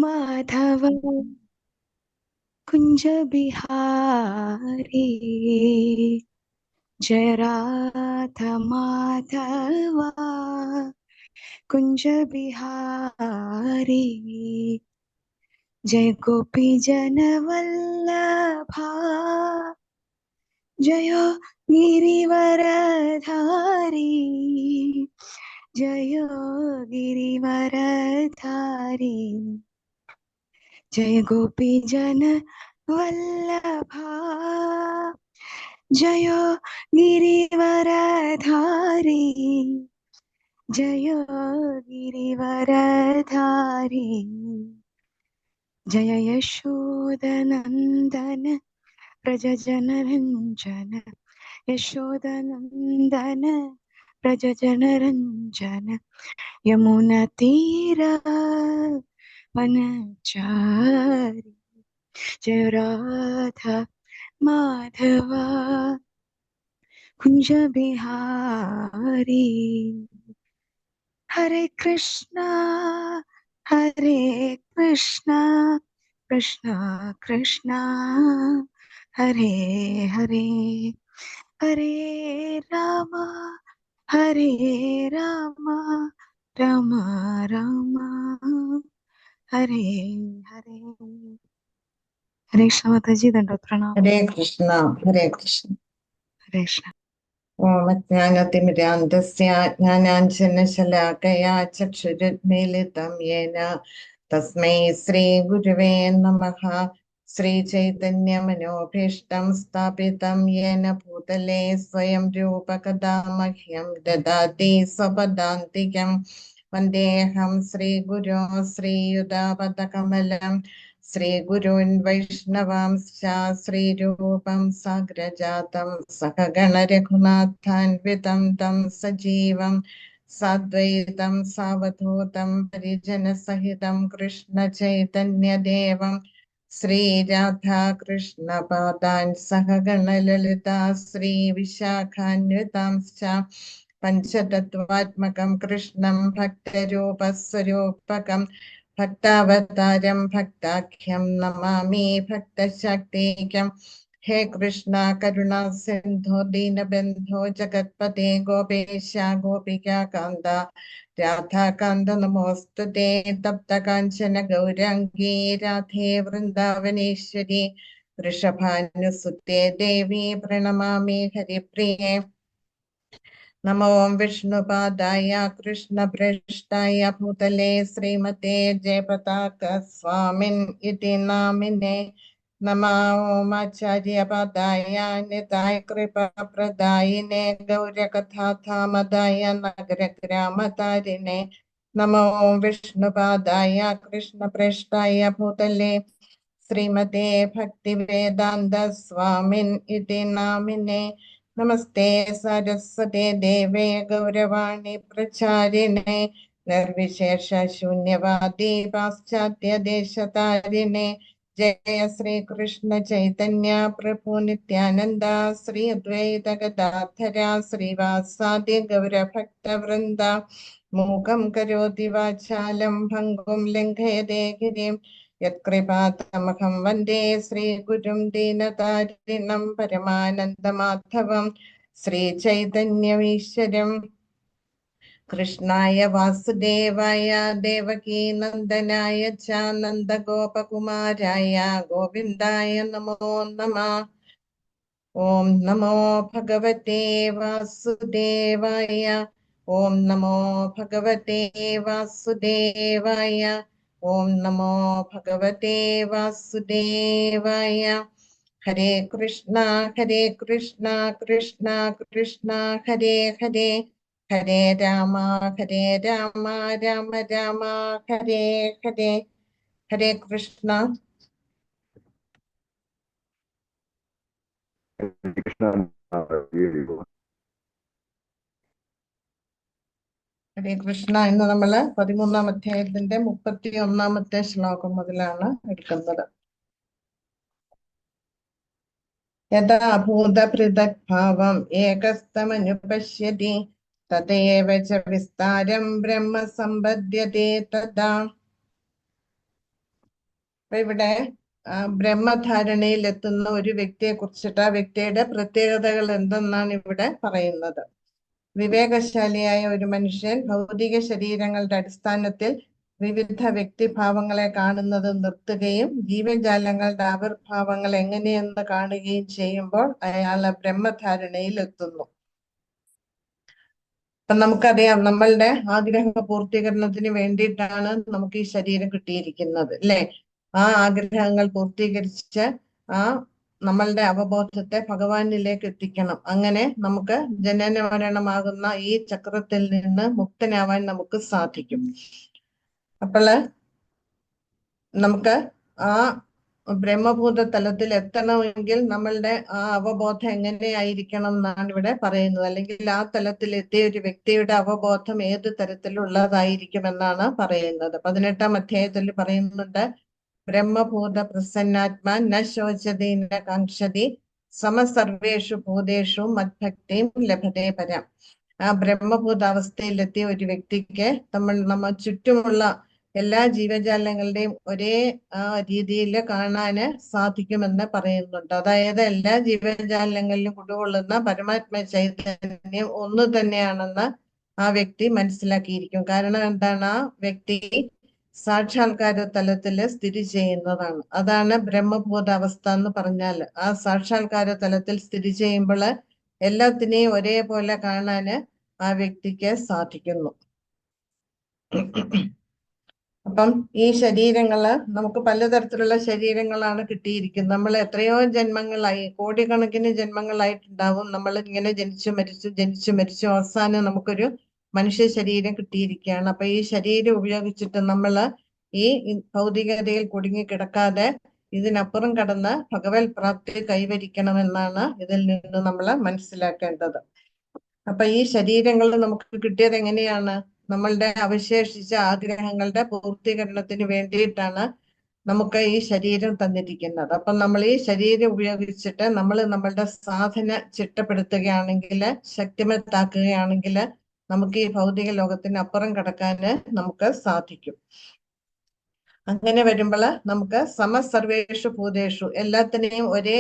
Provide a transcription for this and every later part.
माधव कुंज बिहारी जय राधा माधवा कुंज बिहारी जय गोपी जन वल्लभा जय गिरिवरधारी जय गिरिवरधारी जय गोपी जन वल्लभा जय गिरिवरधारी जय गिरिवरधारी जय यशोदनंदन प्रजनरंजन यशोदनंदन प्रजनरंजन यमुनातीर वनचारी जय राधा माधवा कुंज बिहारी हरे कृष्णा कृष्णा कृष्णा हरे हरे हरे रामा राम राम हरे हरे हरे कृष्ण माताजी दंडवत प्रणाम। हरे कृष्ण हरे कृष्ण। हरे कृष्ण। ओम ज्ञानतिमिरान्धस्य ज्ञानाञ्जनशलाकया चक्षुरुन्मीलितं येन तस्मै श्रीगुरुवे नमः। श्रीचैतन्यमनोभीष्टं स्थापितं येन भूतले स्वयं रूपकदा मह्यं ददाति स्वपदान्तिकं वन्देऽहं श्रीगुरो श्रीयुतापदकमलं श्रीगुरून् वैष्णवांश्च श्रीरूपं साग्रजातं सहगणरघुनाथान्वितं तं सजीवं साद्वैतं सावधूतं परिजनसहितं कृष्णचैतन्यदेवं श्रीराधाकृष्णपादान् सहगणललिता श्रीविशाखान्वितांश्च पञ्चतत्त्वात्मकं कृष्णं भक्तरूपस्वरूपकं भक्तावतारं भक्ताख्यं नमामि भक्तशक्तिकं। हे कृष्णा करुणा सिन्धो दीनबन्धो जगत्पते गोपेश गोपिका कान्त राधाकान्त नमोऽस्तुते। तप्तकाञ्चन गौराङ्गी राधे वृन्दावनेश्वरी वृषभानुसुते देवी प्रणमामि हरिप्रिये। नमो विष्णुपादाय कृष्णप्रेष्ठाय भूतले श्रीमते जयप्रताप स्वामिन् इति नामिने। नमो ओमाचार्यपदाय निताय कृपाप्रदायिने गौरकथाधामदाय नगरग्रामतारिणे। नमो विष्णुपादाय कृष्णप्रेष्ठाय भूतले श्रीमते भक्तिवेदान्त स्वामिन् इति नामिने। नमस्ते सरस्वते देवे गौरवाणी प्रचारिणे निर्विशेष शून्यवादी पाश्चात्य देशतारिणे। जय श्री कृष्ण चैतन्य प्रभु नित्यानंद श्री अद्वैत गदाधर श्रीवासादि गौरभक्त वृंद मूकं करोति वाचालं भंगुं लंघयते गिरिं यत्कृपातमहं वन्दे श्रीगुरुं दीनतारिणं परमानन्दमाधवं श्रीचैतन्यमीश्वरं। कृष्णाय वासुदेवाय देवकी नन्दनाय च नन्दगोपकुमाराय गोविन्दाय नमो नमः। ॐ नमो भगवते वासुदेवाय ॐ नमो भगवते वासुदेवाय ॐ नमो भगवते वासुदेवाय। हरे कृष्णा कृष्णा कृष्णा हरे हरे हरे राम राम राम हरे हरे। हरे कृष्णा। ഹരേ കൃഷ്ണ. ഇന്ന് നമ്മള് 13-ാം അധ്യായത്തിന്റെ 31-ാമത്തെ ശ്ലോകം മുതലാണ് എടുക്കുന്നത്. യഥാ ഭൂതപൃഥക് ഭാവം ഏകസ്തമനുപശ്യതി തതേവ ച വിസ്താരം ബ്രഹ്മ സമ്പദ്യതേ തഥാ. അപ്പൊ ഇവിടെ ബ്രഹ്മധാരണയിൽ എത്തുന്ന ഒരു വ്യക്തിയെ കുറിച്ചിട്ട് ആ വ്യക്തിയുടെ പ്രത്യേകതകൾ എന്തെന്നാണ് ഇവിടെ പറയുന്നത്. വിവേകശാലിയായ ഒരു മനുഷ്യൻ ഭൗതിക ശരീരങ്ങളുടെ അടിസ്ഥാനത്തിൽ വിവിധ വ്യക്തിഭാവങ്ങളെ കാണുന്നത് നിർത്തുകയും ജീവജാലങ്ങളുടെ ആവിർഭാവങ്ങൾ എങ്ങനെയെന്ന് കാണുകയും ചെയ്യുമ്പോൾ അയാൾ ബ്രഹ്മധാരണയിൽ എത്തുന്നു. അപ്പൊ നമുക്കറിയാം, നമ്മളുടെ ആഗ്രഹ പൂർത്തീകരണത്തിന് വേണ്ടിയിട്ടാണ് നമുക്ക് ഈ ശരീരം കിട്ടിയിരിക്കുന്നത്, അല്ലെ? ആ ആഗ്രഹങ്ങൾ പൂർത്തീകരിച്ച് ആ നമ്മളുടെ അവബോധത്തെ ഭഗവാനിലേക്ക് എത്തിക്കണം. അങ്ങനെ നമുക്ക് ജനന മരണമാകുന്ന ഈ ചക്രത്തിൽ നിന്ന് മുക്തനാവാൻ നമുക്ക് സാധിക്കും. അപ്പോൾ നമുക്ക് ആ ബ്രഹ്മഭൂത തലത്തിൽ എത്തണമെങ്കിൽ നമ്മളുടെ ആ അവബോധം എങ്ങനെയായിരിക്കണം എന്നാണ് ഇവിടെ പറയുന്നത്. അല്ലെങ്കിൽ ആ തലത്തിൽ എത്തിയ ഒരു വ്യക്തിയുടെ അവബോധം ഏത് തരത്തിലുള്ളതായിരിക്കുമെന്നാണ് പറയുന്നത്. 18-ാം അധ്യായത്തിൽ പറയുന്നുണ്ട്, ബ്രഹ്മഭൂത പ്രസന്നാത്മാ ന ശോചതി ന കാംക്ഷതി സമസർവേഷു ഭൂതേഷു മദ്ഭക്തിം ലഭതേ പരം. ആ ബ്രഹ്മഭൂതാവസ്ഥയിലെത്തിയ ഒരു വ്യക്തിക്ക് നമ്മ ചുറ്റുമുള്ള എല്ലാ ജീവജാലങ്ങളുടെയും ഒരേ രീതിയിൽ കാണാന് സാധിക്കുമെന്ന് പറയുന്നുണ്ട്. അതായത് എല്ലാ ജീവജാലങ്ങളിലും കുടികൊള്ളുന്ന പരമാത്മ ചൈതന്യം ഒന്ന് തന്നെയാണെന്ന് ആ വ്യക്തി മനസ്സിലാക്കിയിരിക്കും. കാരണം എന്താണ്? ആ വ്യക്തി സാക്ഷാത്കാര തലത്തില് സ്ഥിതി ചെയ്യുന്നതാണ്. അതാണ് ബ്രഹ്മഭൂത അവസ്ഥ എന്ന് പറഞ്ഞാൽ. ആ സാക്ഷാത്കാര തലത്തിൽ സ്ഥിതി ചെയ്യുമ്പോൾ എല്ലാത്തിനെയും ഒരേപോലെ കാണാന് ആ വ്യക്തിക്ക് സാധിക്കുന്നു. അപ്പം ഈ ശരീരങ്ങള് നമുക്ക് പലതരത്തിലുള്ള ശരീരങ്ങളാണ് കിട്ടിയിരിക്കുന്നത്. നമ്മൾ എത്രയോ ജന്മങ്ങളായി, കോടിക്കണക്കിന് ജന്മങ്ങളായിട്ടുണ്ടാവും നമ്മൾ ഇങ്ങനെ ജനിച്ചു മരിച്ചു അവസാനം നമുക്കൊരു മനുഷ്യ ശരീരം കിട്ടിയിരിക്കുകയാണ്. അപ്പൊ ഈ ശരീരം ഉപയോഗിച്ചിട്ട് നമ്മള് ഈ ഭൗതികതയിൽ കുടുങ്ങിക്കിടക്കാതെ ഇതിനപ്പുറം കടന്ന് ഭഗവത് പ്രാപ്തി കൈവരിക്കണമെന്നാണ് ഇതിൽ നിന്ന് നമ്മൾ മനസ്സിലാക്കേണ്ടത്. അപ്പൊ ഈ ശരീരങ്ങൾ നമുക്ക് കിട്ടിയത് എങ്ങനെയാണ്? നമ്മളുടെ അവശേഷിച്ച ആഗ്രഹങ്ങളുടെ പൂർത്തീകരണത്തിന് വേണ്ടിയിട്ടാണ് നമുക്ക് ഈ ശരീരം തന്നിരിക്കുന്നത്. അപ്പൊ നമ്മൾ ഈ ശരീരം ഉപയോഗിച്ചിട്ട് നമ്മൾ നമ്മളുടെ സാധന ചിട്ടപ്പെടുത്തുകയാണെങ്കിൽ, ശക്തിമത്താക്കുകയാണെങ്കിൽ നമുക്ക് ഈ ഭൗതിക ലോകത്തിന് അപ്പുറം കടക്കാന് നമുക്ക് സാധിക്കും. അങ്ങനെ വരുമ്പോൾ നമുക്ക് സമസർവേഷു ഭൂതേഷു എല്ലാത്തിനെയും ഒരേ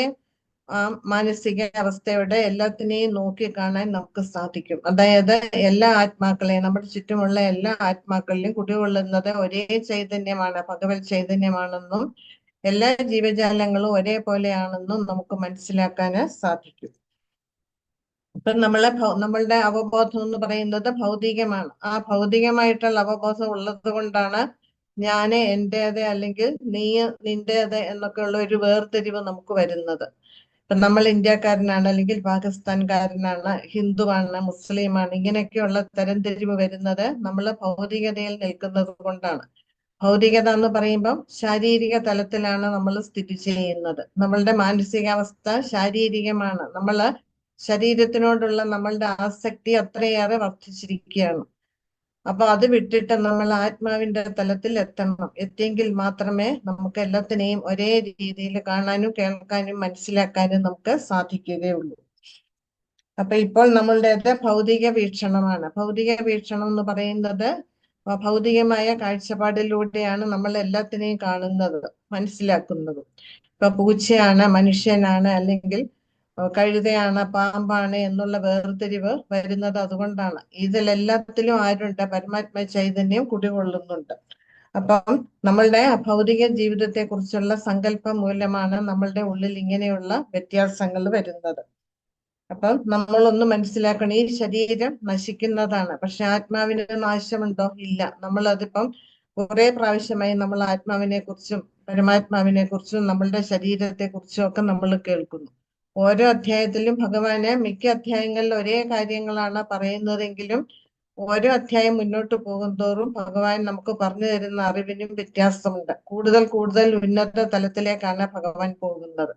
മാനസിക അവസ്ഥയോടെ എല്ലാത്തിനെയും നോക്കി കാണാൻ നമുക്ക് സാധിക്കും. അതായത് എല്ലാ ആത്മാക്കളെയും, നമ്മുടെ ചുറ്റുമുള്ള എല്ലാ ആത്മാക്കളിലും കുടികൊള്ളുന്നത് ഒരേ ചൈതന്യമാണ്, ഭഗവത് ചൈതന്യമാണെന്നും എല്ലാ ജീവജാലങ്ങളും ഒരേപോലെയാണെന്നും നമുക്ക് മനസ്സിലാക്കാന് സാധിക്കും. ഇപ്പൊ നമ്മളുടെ അവബോധം എന്ന് പറയുന്നത് ഭൗതികമാണ്. ആ ഭൗതികമായിട്ടുള്ള അവബോധം ഉള്ളത് കൊണ്ടാണ് ഞാന് എന്റേത് അല്ലെങ്കിൽ നീ നിന്റേത് എന്നൊക്കെ ഉള്ള ഒരു വേർതിരിവ് നമുക്ക് വരുന്നത്. ഇപ്പൊ നമ്മൾ ഇന്ത്യക്കാരനാണ് അല്ലെങ്കിൽ പാകിസ്ഥാൻകാരനാണ്, ഹിന്ദുവാണ്, മുസ്ലിമാണ്, ഇങ്ങനെയൊക്കെയുള്ള തരംതിരിവ് വരുന്നത് നമ്മൾ ഭൗതികതയിൽ നിൽക്കുന്നത് കൊണ്ടാണ്. ഭൗതികത എന്ന് പറയുമ്പം ശാരീരിക തലത്തിലാണ് നമ്മൾ സ്ഥിതി ചെയ്യുന്നത്. നമ്മളുടെ മാനസികാവസ്ഥ ശാരീരികമാണ്. നമ്മള് ശരീരത്തിനോടുള്ള നമ്മളുടെ ആസക്തി അത്രയേറെ വർദ്ധിച്ചിരിക്കുകയാണ്. അപ്പൊ അത് വിട്ടിട്ട് നമ്മൾ ആത്മാവിന്റെ തലത്തിൽ എത്തണം. എത്തിയെങ്കിൽ മാത്രമേ നമുക്ക് എല്ലാത്തിനെയും ഒരേ രീതിയിൽ കാണാനും കേൾക്കാനും മനസ്സിലാക്കാനും നമുക്ക് സാധിക്കുകയുള്ളൂ. അപ്പൊ ഇപ്പോൾ നമ്മളുടേത് ഭൗതിക വീക്ഷണമാണ്. ഭൗതിക വീക്ഷണം എന്ന് പറയുന്നത് ഭൗതികമായ കാഴ്ചപ്പാടിലൂടെയാണ് നമ്മൾ എല്ലാത്തിനെയും കാണുന്നത്, മനസ്സിലാക്കുന്നത്. ഇപ്പൊ പൂച്ചയാണ്, മനുഷ്യനാണ്, അല്ലെങ്കിൽ കഴുതയാണ്, പാമ്പാണ് എന്നുള്ള വേർതിരിവ് വരുന്നത് അതുകൊണ്ടാണ്. ഇതിലെല്ലാത്തിലും ആരുണ്ട്? പരമാത്മ ചൈതന്യം കുടികൊള്ളുന്നുണ്ട്. അപ്പം നമ്മളുടെ ഭൗതിക ജീവിതത്തെ കുറിച്ചുള്ള സങ്കല്പം മൂലമാണ് നമ്മളുടെ ഉള്ളിൽ ഇങ്ങനെയുള്ള വ്യത്യാസങ്ങൾ വരുന്നത്. അപ്പം നമ്മളൊന്ന് മനസ്സിലാക്കണം, ഈ ശരീരം നശിക്കുന്നതാണ്, പക്ഷെ ആത്മാവിന് നാശമുണ്ടോ? ഇല്ല. നമ്മളതിപ്പം കുറെ പ്രാവശ്യമായി നമ്മൾ ആത്മാവിനെ കുറിച്ചും പരമാത്മാവിനെ കുറിച്ചും നമ്മളുടെ ശരീരത്തെ കുറിച്ചും ഒക്കെ നമ്മൾ കേൾക്കുന്നു. ഓരോ അധ്യായത്തിലും ഭഗവാന് മിക്ക അധ്യായങ്ങളിൽ ഒരേ കാര്യങ്ങളാണ് പറയുന്നതെങ്കിലും ഓരോ അധ്യായം മുന്നോട്ട് പോകുന്തോറും ഭഗവാൻ നമുക്ക് പറഞ്ഞു തരുന്ന അറിവിനും വ്യത്യാസമുണ്ട്. കൂടുതൽ കൂടുതൽ ഉന്നത തലത്തിലേക്കാണ് ഭഗവാൻ പോകുന്നത്.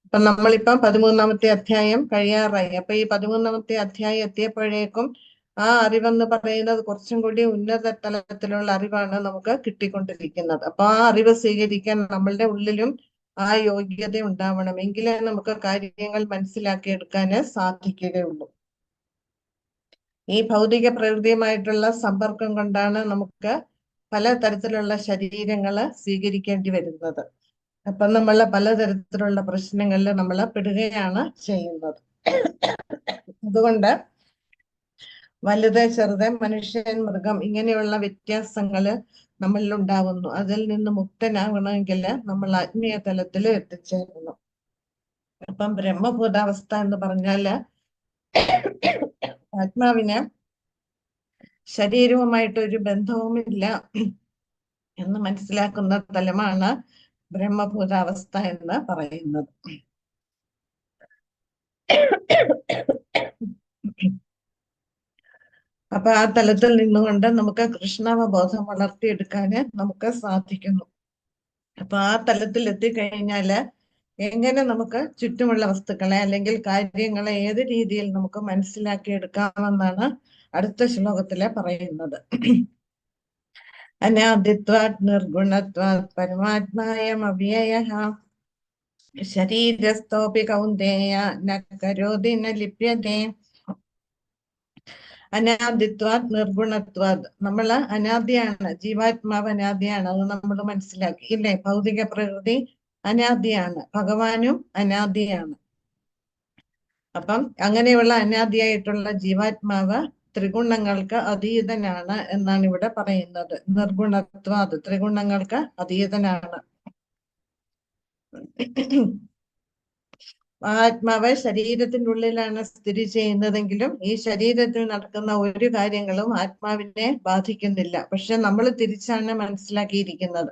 അപ്പൊ നമ്മളിപ്പം 13-ാമത്തെ അധ്യായം കഴിയാറായി. അപ്പൊ ഈ 13-ാമത്തെ അധ്യായം എത്തിയപ്പോഴേക്കും ആ അറിവെന്ന് പറയുന്നത് കുറച്ചും കൂടി ഉന്നത തലത്തിലുള്ള അറിവാണ് നമുക്ക് കിട്ടിക്കൊണ്ടിരിക്കുന്നത്. അപ്പൊ ആ അറിവ് സ്വീകരിക്കാൻ നമ്മളുടെ ഉള്ളിലും ആ യോഗ്യത ഉണ്ടാവണം. എങ്കിലേ നമുക്ക് കാര്യങ്ങൾ മനസ്സിലാക്കിയെടുക്കാന് സാധിക്കുകയുള്ളൂ. ഈ ഭൗതിക പ്രകൃതിയുമായിട്ടുള്ള സമ്പർക്കം കൊണ്ടാണ് നമുക്ക് പല തരത്തിലുള്ള ശരീരങ്ങള് സ്വീകരിക്കേണ്ടി വരുന്നത്. അപ്പൊ നമ്മൾ പലതരത്തിലുള്ള പ്രശ്നങ്ങളിൽ നമ്മൾ പെടുകയാണ് ചെയ്യുന്നത്. അതുകൊണ്ട് വലുത് ചെറുത് മനുഷ്യൻ മൃഗം ഇങ്ങനെയുള്ള വ്യത്യാസങ്ങള് നമ്മളിൽ ഉണ്ടാവുന്നു. അതിൽ നിന്ന് മുക്തനാകണമെങ്കിൽ നമ്മൾ ആത്മീയ തലത്തിൽ എത്തിച്ചേരണം. അപ്പം ബ്രഹ്മഭൂതാവസ്ഥ എന്ന് പറഞ്ഞാല് ആത്മാവിന് ശരീരവുമായിട്ട് ഒരു ബന്ധവുമില്ല എന്ന് മനസ്സിലാക്കുന്ന തലമാണ് ബ്രഹ്മഭൂതാവസ്ഥ എന്ന് പറയുന്നത്. അപ്പൊ ആ തലത്തിൽ നിന്നുകൊണ്ട് നമുക്ക് കൃഷ്ണാവബോധം വളർത്തിയെടുക്കാന് നമുക്ക് സാധിക്കുന്നു. അപ്പൊ ആ തലത്തിൽ എത്തിക്കഴിഞ്ഞാല് എങ്ങനെ നമുക്ക് ചുറ്റുമുള്ള വസ്തുക്കളെ അല്ലെങ്കിൽ കാര്യങ്ങളെ ഏത് രീതിയിൽ നമുക്ക് മനസ്സിലാക്കി എടുക്കാമെന്നാണ് അടുത്ത ശ്ലോകത്തില് പറയുന്നത്. അനാദിത്വാത് നിർഗുണത്വാത് പരമാത്മായം അവ്യയഃ ശരീരസ്ഥോപി കൗന്ദേയ ന കരോതി ന ലിപ്യതേ. അനാദിത്വാത് നിർഗുണത്വാത്, നമ്മള് അനാദിയാണ്, ജീവാത്മാവ് അനാദിയാണ്, അത് നമ്മൾ മനസ്സിലാക്കി ഇല്ലേ? ഭൗതിക പ്രകൃതി അനാദിയാണ്, ഭഗവാനും അനാദിയാണ്. അപ്പം അങ്ങനെയുള്ള അനാദിയായിട്ടുള്ള ജീവാത്മാവ് ത്രിഗുണങ്ങൾക്ക് അതീതനാണ് എന്നാണ് ഇവിടെ പറയുന്നത്. നിർഗുണത്വാത്, ത്രിഗുണങ്ങൾക്ക് അതീതനാണ്. ആത്മാവ് ശരീരത്തിന്റെ ഉള്ളിലാണ് സ്ഥിതി ചെയ്യുന്നതെങ്കിലും ഈ ശരീരത്തിൽ നടക്കുന്ന ഒരു കാര്യങ്ങളും ആത്മാവിനെ ബാധിക്കുന്നില്ല. പക്ഷെ നമ്മൾ തിരിച്ചാണ് മനസ്സിലാക്കിയിരിക്കുന്നത്.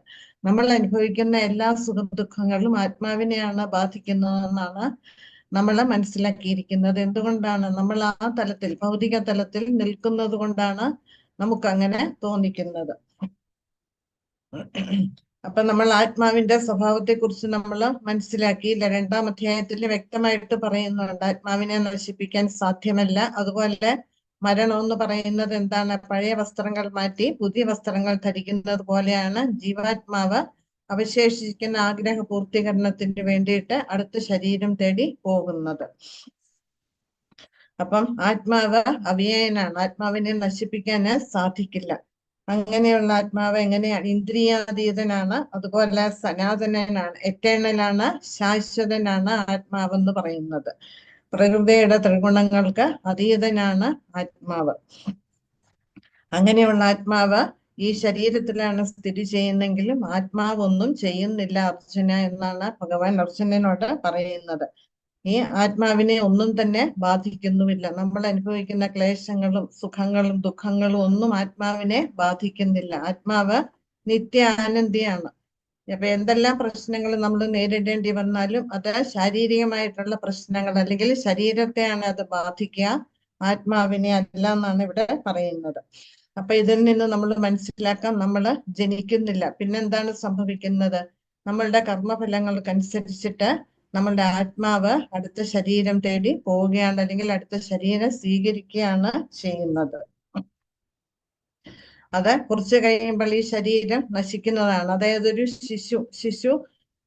നമ്മൾ അനുഭവിക്കുന്ന എല്ലാ സുഖദുഃഖങ്ങളും ആത്മാവിനെയാണ് ബാധിക്കുന്നതെന്നാണ് നമ്മൾ മനസ്സിലാക്കിയിരിക്കുന്നത്. എന്തുകൊണ്ടാണ്? നമ്മൾ ആ തലത്തിൽ, ഭൗതിക തലത്തിൽ നിൽക്കുന്നത് കൊണ്ടാണ് നമുക്ക് അങ്ങനെ തോന്നിക്കുന്നത്. അപ്പൊ നമ്മൾ ആത്മാവിന്റെ സ്വഭാവത്തെ കുറിച്ച് നമ്മൾ മനസ്സിലാക്കിയില്ല. 2-ാം അധ്യായത്തിൽ വ്യക്തമായിട്ട് പറയുന്നുണ്ട് ആത്മാവിനെ നശിപ്പിക്കാൻ സാധ്യമല്ല. അതുപോലെ മരണം എന്ന് പറയുന്നത് എന്താണ്? പഴയ വസ്ത്രങ്ങൾ മാറ്റി പുതിയ വസ്ത്രങ്ങൾ ധരിക്കുന്നത് പോലെയാണ് ജീവാത്മാവ് അവശേഷിക്കുന്ന ആഗ്രഹ പൂർത്തീകരണത്തിന് വേണ്ടിയിട്ട് അടുത്ത ശരീരം തേടി പോകുന്നത്. അപ്പം ആത്മാവ് അവ്യയനാണ്, ആത്മാവിനെ നശിപ്പിക്കാന് സാധിക്കില്ല. അങ്ങനെയുള്ള ആത്മാവ് എങ്ങനെയാണ്? ഇന്ദ്രിയാതീതനാണ്, അതുപോലെ സനാതനനാണ്, എറ്റേണലാണ്, ശാശ്വതനാണ് ആത്മാവെന്ന് പറയുന്നത്. പ്രകൃതിയുടെ ത്രിഗുണങ്ങൾക്ക് അതീതനാണ് ആത്മാവ്. അങ്ങനെയുള്ള ആത്മാവ് ഈ ശരീരത്തിലാണ് സ്ഥിതി ചെയ്യുന്നെങ്കിലും ആത്മാവ് ഒന്നും ചെയ്യുന്നില്ല അർജുന എന്നാണ് ഭഗവാൻ അർജുനനോട് പറയുന്നത്. ഈ ആത്മാവിനെ ഒന്നും തന്നെ ബാധിക്കുന്നുമില്ല. നമ്മൾ അനുഭവിക്കുന്ന ക്ലേശങ്ങളും സുഖങ്ങളും ദുഃഖങ്ങളും ഒന്നും ആത്മാവിനെ ബാധിക്കുന്നില്ല. ആത്മാവ് നിത്യ ആനന്ദിയാണ്. അപ്പൊ എന്തെല്ലാം പ്രശ്നങ്ങൾ നമ്മൾ നേരിടേണ്ടി വന്നാലും അത് ശാരീരികമായിട്ടുള്ള പ്രശ്നങ്ങൾ അല്ലെങ്കിൽ ശരീരത്തെയാണ് അത് ബാധിക്കുക, ആത്മാവിനെ അല്ല എന്നാണ് ഇവിടെ പറയുന്നത്. അപ്പൊ ഇതിൽ നിന്ന് നമ്മൾ മനസ്സിലാക്കാം, നമ്മൾ ജനിക്കുന്നില്ല. പിന്നെന്താണ് സംഭവിക്കുന്നത്? നമ്മളുടെ കർമ്മഫലങ്ങൾക്കനുസരിച്ചിട്ട് നമ്മളുടെ ആത്മാവ് അടുത്ത ശരീരം തേടി പോവുകയാണ്, അല്ലെങ്കിൽ അടുത്ത ശരീരം സ്വീകരിക്കുകയാണ് ചെയ്യുന്നത്. അത് കുറച്ച് കഴിയുമ്പോൾ ഈ ശരീരം നശിക്കുന്നതാണ്. അതായത് ഒരു ശിശു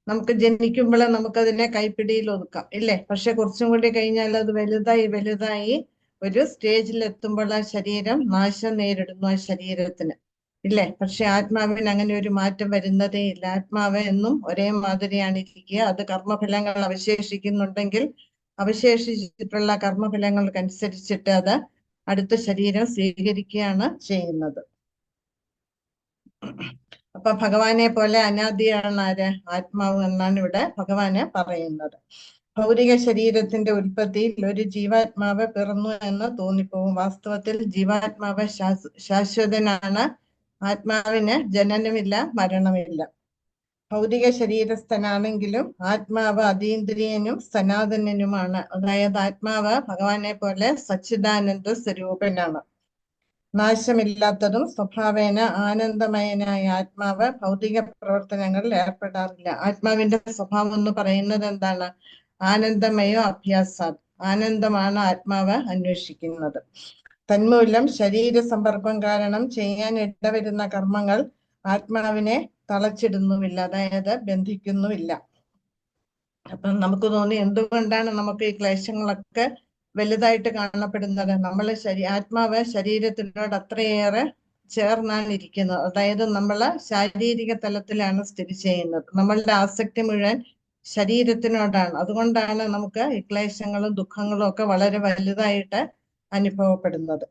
നമുക്ക് ജനിക്കുമ്പോൾ നമുക്കതിനെ കൈപ്പിടിയിൽ ഒതുക്കാം ഇല്ലേ? പക്ഷെ കുറച്ചും കൂടി കഴിഞ്ഞാൽ അത് വലുതായി ഒരു സ്റ്റേജിൽ എത്തുമ്പോൾ ആ ശരീരം നാശം നേരിടുന്നു, ആ ശരീരത്തിന് ഇല്ലേ? പക്ഷെ ആത്മാവിന് അങ്ങനെ ഒരു മാറ്റം വരുന്നതേ ഇല്ല. ആത്മാവ് എന്നും ഒരേ മാതിരിയാണ് ഇരിക്കുക. അത് കർമ്മഫലങ്ങൾ അവശേഷിക്കുന്നുണ്ടെങ്കിൽ അവശേഷിച്ചിട്ടുള്ള കർമ്മഫലങ്ങൾക്കനുസരിച്ചിട്ട് അത് അടുത്ത ശരീരം സ്വീകരിക്കുകയാണ് ചെയ്യുന്നത്. അപ്പൊ ഭഗവാനെ പോലെ അനാദിയാണ് ആര്? ആത്മാവ് എന്നാണ് ഇവിടെ ഭഗവാന് പറയുന്നത്. ഭൗതിക ശരീരത്തിന്റെ ഉൽപ്പത്തിയിൽ ഒരു ജീവാത്മാവ് പിറന്നു എന്ന് തോന്നിപ്പോകും. വാസ്തവത്തിൽ ജീവാത്മാവ് ശാശ്വതനാണ്. ആത്മാവിന് ജനനമില്ല, മരണമില്ല. ഭൗതിക ശരീരസ്ഥനാണെങ്കിലും ആത്മാവ് അതീന്ദ്രിയനും സനാതനനുമാണ്. അതായത് ആത്മാവ് ഭഗവാനെ പോലെ സച്ചിദാനന്ദ സ്വരൂപനാണ്. നാശമില്ലാത്തതും സ്വഭാവേന ആനന്ദമയനായ ആത്മാവ് ഭൗതിക പ്രവർത്തനങ്ങളിൽ ഏർപ്പെടാറില്ല. ആത്മാവിന്റെ സ്വഭാവം എന്ന് പറയുന്നത് എന്താണ്? ആനന്ദമയോ അഭ്യാസാത്, ആനന്ദമാണ് ആത്മാവ് അന്വേഷിക്കുന്നത്. തന്മൂലം ശരീര സമ്പർക്കം കാരണം ചെയ്യാൻ ഇടവരുന്ന കർമ്മങ്ങൾ ആത്മാവിനെ തളച്ചിടുന്നുമില്ല, അതായത് ബന്ധിക്കുന്നുമില്ല. അപ്പം നമുക്ക് തോന്നി എന്തുകൊണ്ടാണ് നമുക്ക് ഈ ക്ലേശങ്ങളൊക്കെ വലുതായിട്ട് കാണപ്പെടുന്നത്? നമ്മൾ ആത്മാവ് ശരീരത്തിനോട് അത്രയേറെ ചേർന്നാണ് ഇരിക്കുന്നത്. അതായത് നമ്മൾ ശാരീരിക തലത്തിലാണ് സ്ഥിതി ചെയ്യുന്നത്. നമ്മളുടെ ആസക്തി മുഴുവൻ ശരീരത്തിനോടാണ്. അതുകൊണ്ടാണ് നമുക്ക് ഈ ക്ലേശങ്ങളും ദുഃഖങ്ങളും ഒക്കെ വളരെ വലുതായിട്ട് അനുഭവപ്പെടുന്നത്.